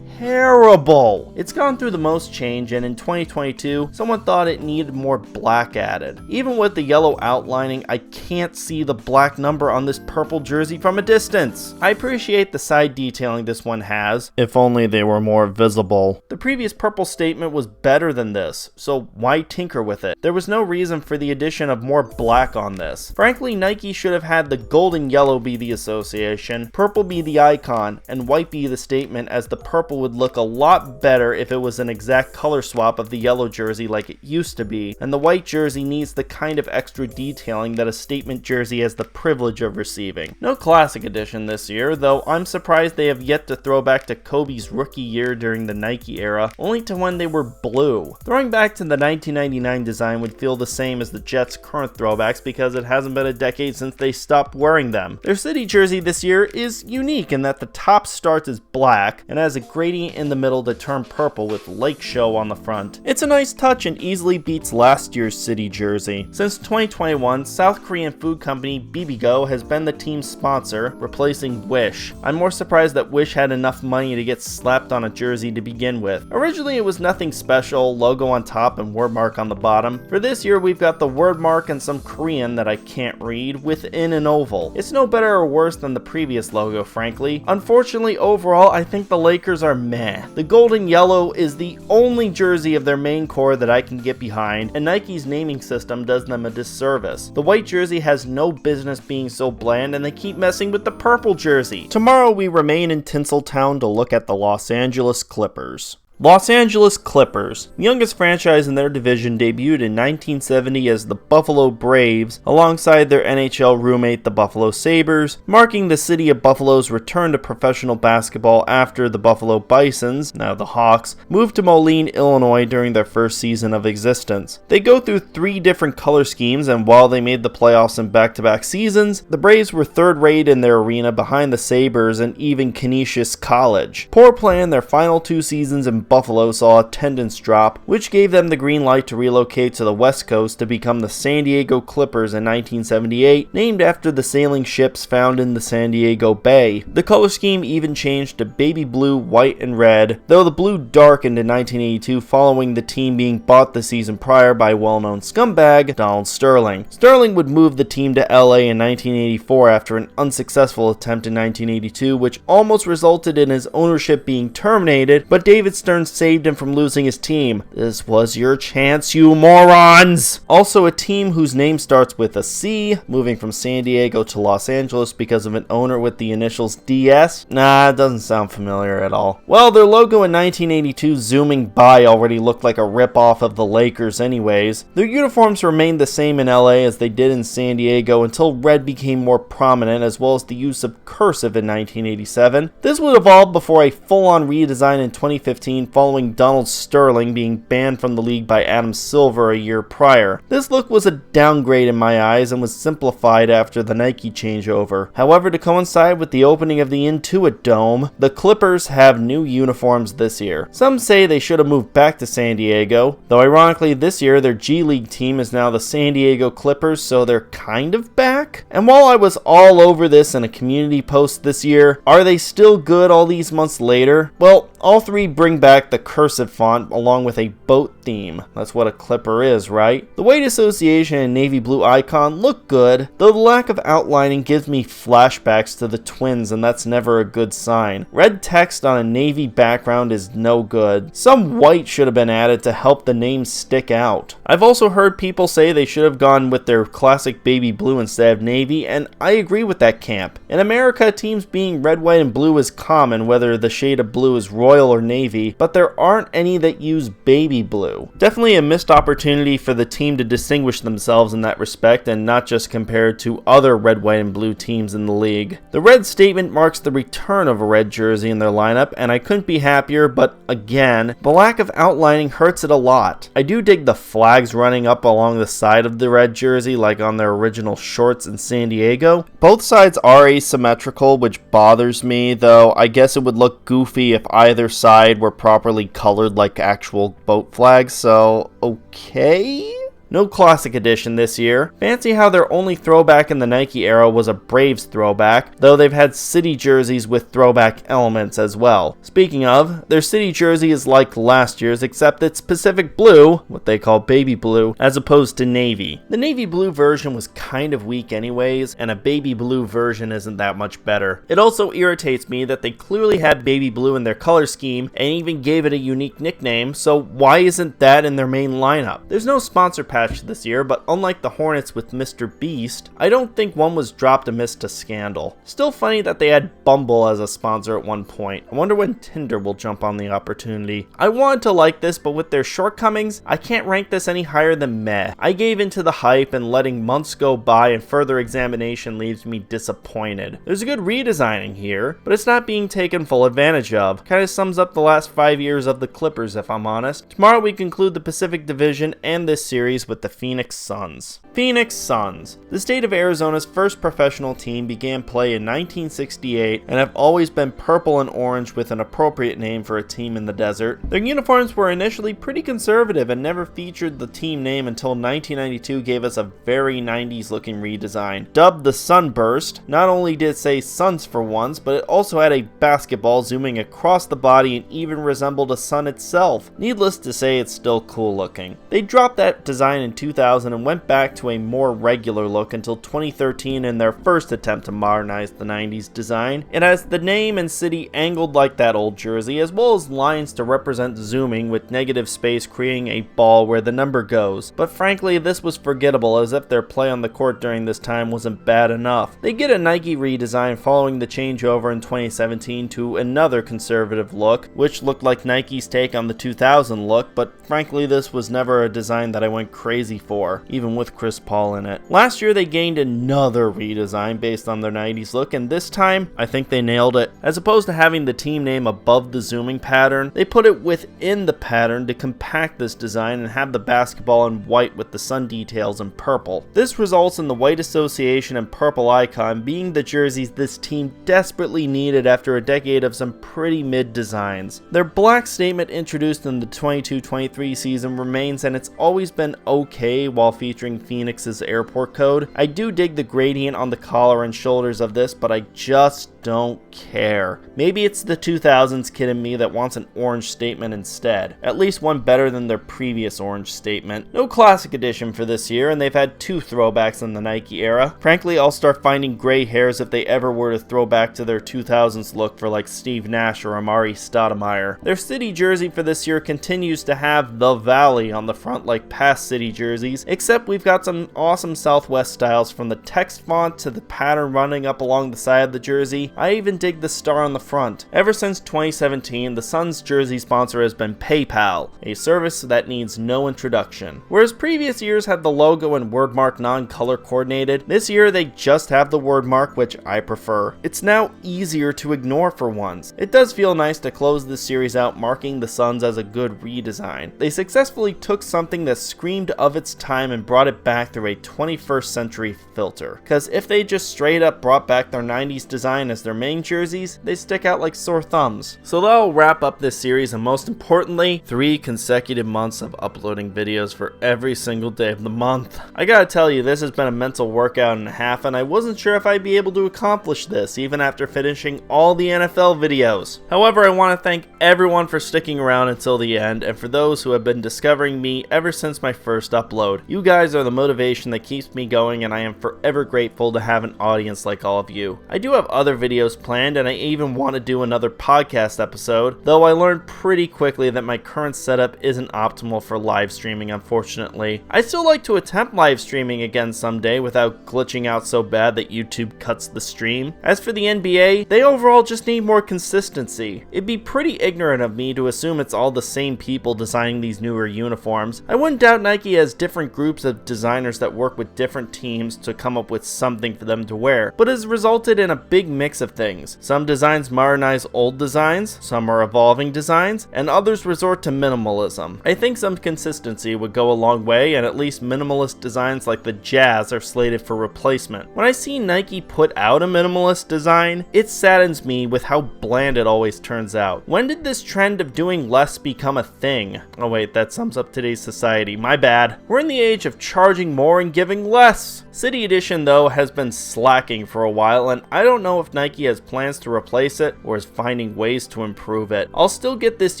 terrible. It's gone through the most change, and in 2022, someone thought it needed more black added. Even with the yellow outlining, I can't see the black number on this purple jersey from a distance. I appreciate the side detailing this one has, if only they were more visible. The previous purple statement was better than this, so why tinker with it? There was no reason for the addition of more black on this. Frankly, Nike should have had the gold and yellow be the association, purple be the icon, and white be the statement, as the purple was would look a lot better if it was an exact color swap of the yellow jersey like it used to be, and the white jersey needs the kind of extra detailing that a statement jersey has the privilege of receiving. No classic edition this year, though I'm surprised they have yet to throw back to Kobe's rookie year during the Nike era, only to when they were blue. Throwing back to the 1999 design would feel the same as the Jets' current throwbacks because it hasn't been a decade since they stopped wearing them. Their city jersey this year is unique in that the top starts as black and has a gradient in the middle to turn purple with Lake Show on the front. It's a nice touch and easily beats last year's city jersey. Since 2021, South Korean food company Bibigo has been the team's sponsor, replacing Wish. I'm more surprised that Wish had enough money to get slapped on a jersey to begin with. Originally it was nothing special, logo on top and word mark on the bottom. For this year we've got the word mark and some Korean that I can't read within an oval. It's no better or worse than the previous logo, frankly. Unfortunately, overall I think the Lakers are meh. The golden yellow is the only jersey of their main core that I can get behind, and Nike's naming system does them a disservice. The white jersey has no business being so bland, and they keep messing with the purple jersey. Tomorrow we remain in Tinseltown to look at the Los Angeles Clippers. Los Angeles Clippers, the youngest franchise in their division, debuted in 1970 as the Buffalo Braves alongside their NHL roommate the Buffalo Sabres, marking the city of Buffalo's return to professional basketball after the Buffalo Bisons, now the Hawks, moved to Moline, Illinois during their first season of existence. They go through 3 different color schemes, and while they made the playoffs in back-to-back seasons, the Braves were third-rate in their arena behind the Sabres and even Canisius College. Poor play in their final 2 seasons in Buffalo saw attendance drop, which gave them the green light to relocate to the West Coast to become the San Diego Clippers in 1978, named after the sailing ships found in the San Diego Bay. The color scheme even changed to baby blue, white, and red, though the blue darkened in 1982 following the team being bought the season prior by well-known scumbag Donald Sterling. Sterling would move the team to LA in 1984 after an unsuccessful attempt in 1982, which almost resulted in his ownership being terminated, but David Stern saved him from losing his team. This was your chance, you morons! Also, a team whose name starts with a C, moving from San Diego to Los Angeles because of an owner with the initials DS? Nah, it doesn't sound familiar at all. Well, their logo in 1982 zooming by already looked like a ripoff of the Lakers anyways. Their uniforms remained the same in LA as they did in San Diego until red became more prominent, as well as the use of cursive in 1987. This would evolve before a full-on redesign in 2015 following Donald Sterling being banned from the league by Adam Silver a year prior. This look was a downgrade in my eyes and was simplified after the Nike changeover. However, to coincide with the opening of the Intuit Dome, the Clippers have new uniforms this year. Some say they should have moved back to San Diego, though ironically this year their G League team is now the San Diego Clippers, so they're kind of back. And while I was all over this in a community post this year, are they still good all these months later? Well, all 3 bring back the cursive font along with a boat theme. That's what a Clipper is, right? The white association and navy blue icon look good, though the lack of outlining gives me flashbacks to the Twins, and that's never a good sign. Red text on a navy background is no good. Some white should have been added to help the name stick out. I've also heard people say they should have gone with their classic baby blue instead of navy, and I agree with that camp. In America, teams being red, white, and blue is common, whether the shade of blue is royal or navy, but there aren't any that use baby blue. Definitely a missed opportunity for the team to distinguish themselves in that respect and not just compared to other red, white, and blue teams in the league. The red statement marks the return of a red jersey in their lineup, and I couldn't be happier, but again, the lack of outlining hurts it a lot. I do dig the flags running up along the side of the red jersey like on their original shorts in San Diego. Both sides are asymmetrical, which bothers me, though I guess it would look goofy if either side were properly colored like actual boat flags, so okay? No classic edition this year. Fancy how their only throwback in the Nike era was a Braves throwback, though they've had city jerseys with throwback elements as well. Speaking of, their city jersey is like last year's, except it's Pacific blue, what they call baby blue, as opposed to navy. The navy blue version was kind of weak anyways, and a baby blue version isn't that much better. It also irritates me that they clearly had baby blue in their color scheme and even gave it a unique nickname, so why isn't that in their main lineup? There's no sponsor package patch this year, but unlike the Hornets with Mr. Beast, I don't think one was dropped amidst a scandal. Still funny that they had Bumble as a sponsor at one point. I wonder when Tinder will jump on the opportunity. I wanted to like this, but with their shortcomings, I can't rank this any higher than meh. I gave into the hype, and letting months go by and further examination leaves me disappointed. There's a good redesigning here, but it's not being taken full advantage of. Kinda sums up the last 5 years of the Clippers, if I'm honest. Tomorrow we conclude the Pacific Division and this series with the Phoenix Suns. Phoenix Suns. The state of Arizona's first professional team began play in 1968 and have always been purple and orange with an appropriate name for a team in the desert. Their uniforms were initially pretty conservative and never featured the team name until 1992 gave us a very 90s looking redesign. Dubbed the Sunburst, not only did it say Suns for once, but it also had a basketball zooming across the body and even resembled a sun itself. Needless to say, it's still cool looking. They dropped that design in 2000 and went back to a more regular look until 2013 in their first attempt to modernize the 90s design. It has the name and city angled like that old jersey, as well as lines to represent zooming with negative space creating a ball where the number goes. But frankly, this was forgettable, as if their play on the court during this time wasn't bad enough. They get a Nike redesign following the changeover in 2017 to another conservative look, which looked like Nike's take on the 2000 look, but frankly this was never a design that I went crazy for, even with Chris Paul in it. Last year they gained another redesign based on their 90s look, and this time I think they nailed it. As opposed to having the team name above the zooming pattern, they put it within the pattern to compact this design and have the basketball in white with the sun details in purple. This results in the white association and purple icon being the jerseys this team desperately needed after a decade of some pretty mid designs. Their black statement introduced in the 22-23 season remains, and it's always been okay while featuring Phoenix's airport code. I do dig the gradient on the collar and shoulders of this, but I just don't care. Maybe it's the 2000s kid in me that wants an orange statement instead. At least one better than their previous orange statement. No classic edition for this year, and they've had 2 throwbacks in the Nike era. Frankly, I'll start finding gray hairs if they ever were to throw back to their 2000s look for like Steve Nash or Amari Stoudemire. Their city jersey for this year continues to have the Valley on the front like past city jerseys, except we've got some awesome Southwest styles from the text font to the pattern running up along the side of the jersey. I even dig the star on the front. Ever since 2017, the Suns jersey sponsor has been PayPal, a service that needs no introduction. Whereas previous years had the logo and wordmark non-color coordinated, this year they just have the wordmark, which I prefer. It's now easier to ignore for once. It does feel nice to close this series out marking the Suns as a good redesign. They successfully took something that screamed of its time and brought it back through a 21st century filter. Cause if they just straight up brought back their 90s design as their main jerseys, they stick out like sore thumbs. So that'll wrap up this series, and most importantly, 3 consecutive months of uploading videos for every single day of the month. I gotta tell you, this has been a mental workout and a half, and I wasn't sure if I'd be able to accomplish this even after finishing all the NFL videos. However, I want to thank everyone for sticking around until the end, and for those who have been discovering me ever since my first upload. You guys are the motivation that keeps me going, and I am forever grateful to have an audience like all of you. I do have other videos planned, and I even want to do another podcast episode, though I learned pretty quickly that my current setup isn't optimal for live streaming, unfortunately. I still like to attempt live streaming again someday without glitching out so bad that YouTube cuts the stream. As for the NBA, they overall just need more consistency. It'd be pretty ignorant of me to assume it's all the same people designing these newer uniforms. I wouldn't doubt Nike has different groups of designers that work with different teams to come up with something for them to wear, but has resulted in a big mix of things. Some designs modernize old designs, some are evolving designs, and others resort to minimalism. I think some consistency would go a long way, and at least minimalist designs like the Jazz are slated for replacement. When I see Nike put out a minimalist design, it saddens me with how bland it always turns out. When did this trend of doing less become a thing? Oh wait, that sums up today's society, my bad. We're in the age of charging more and giving less. City Edition though has been slacking for a while, and I don't know if Nike has plans to replace it or is finding ways to improve it. I'll still get this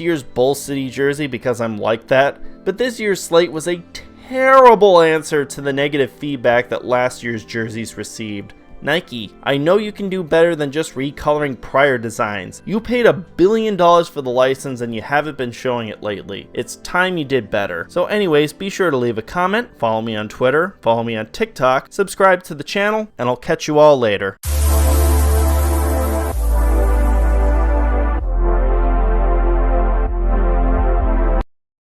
year's Bull City jersey because I'm like that, but this year's slate was a terrible answer to the negative feedback that last year's jerseys received. Nike, I know you can do better than just recoloring prior designs. You paid $1 billion for the license and you haven't been showing it lately. It's time you did better. So anyways, be sure to leave a comment, follow me on Twitter, follow me on TikTok, subscribe to the channel, and I'll catch you all later.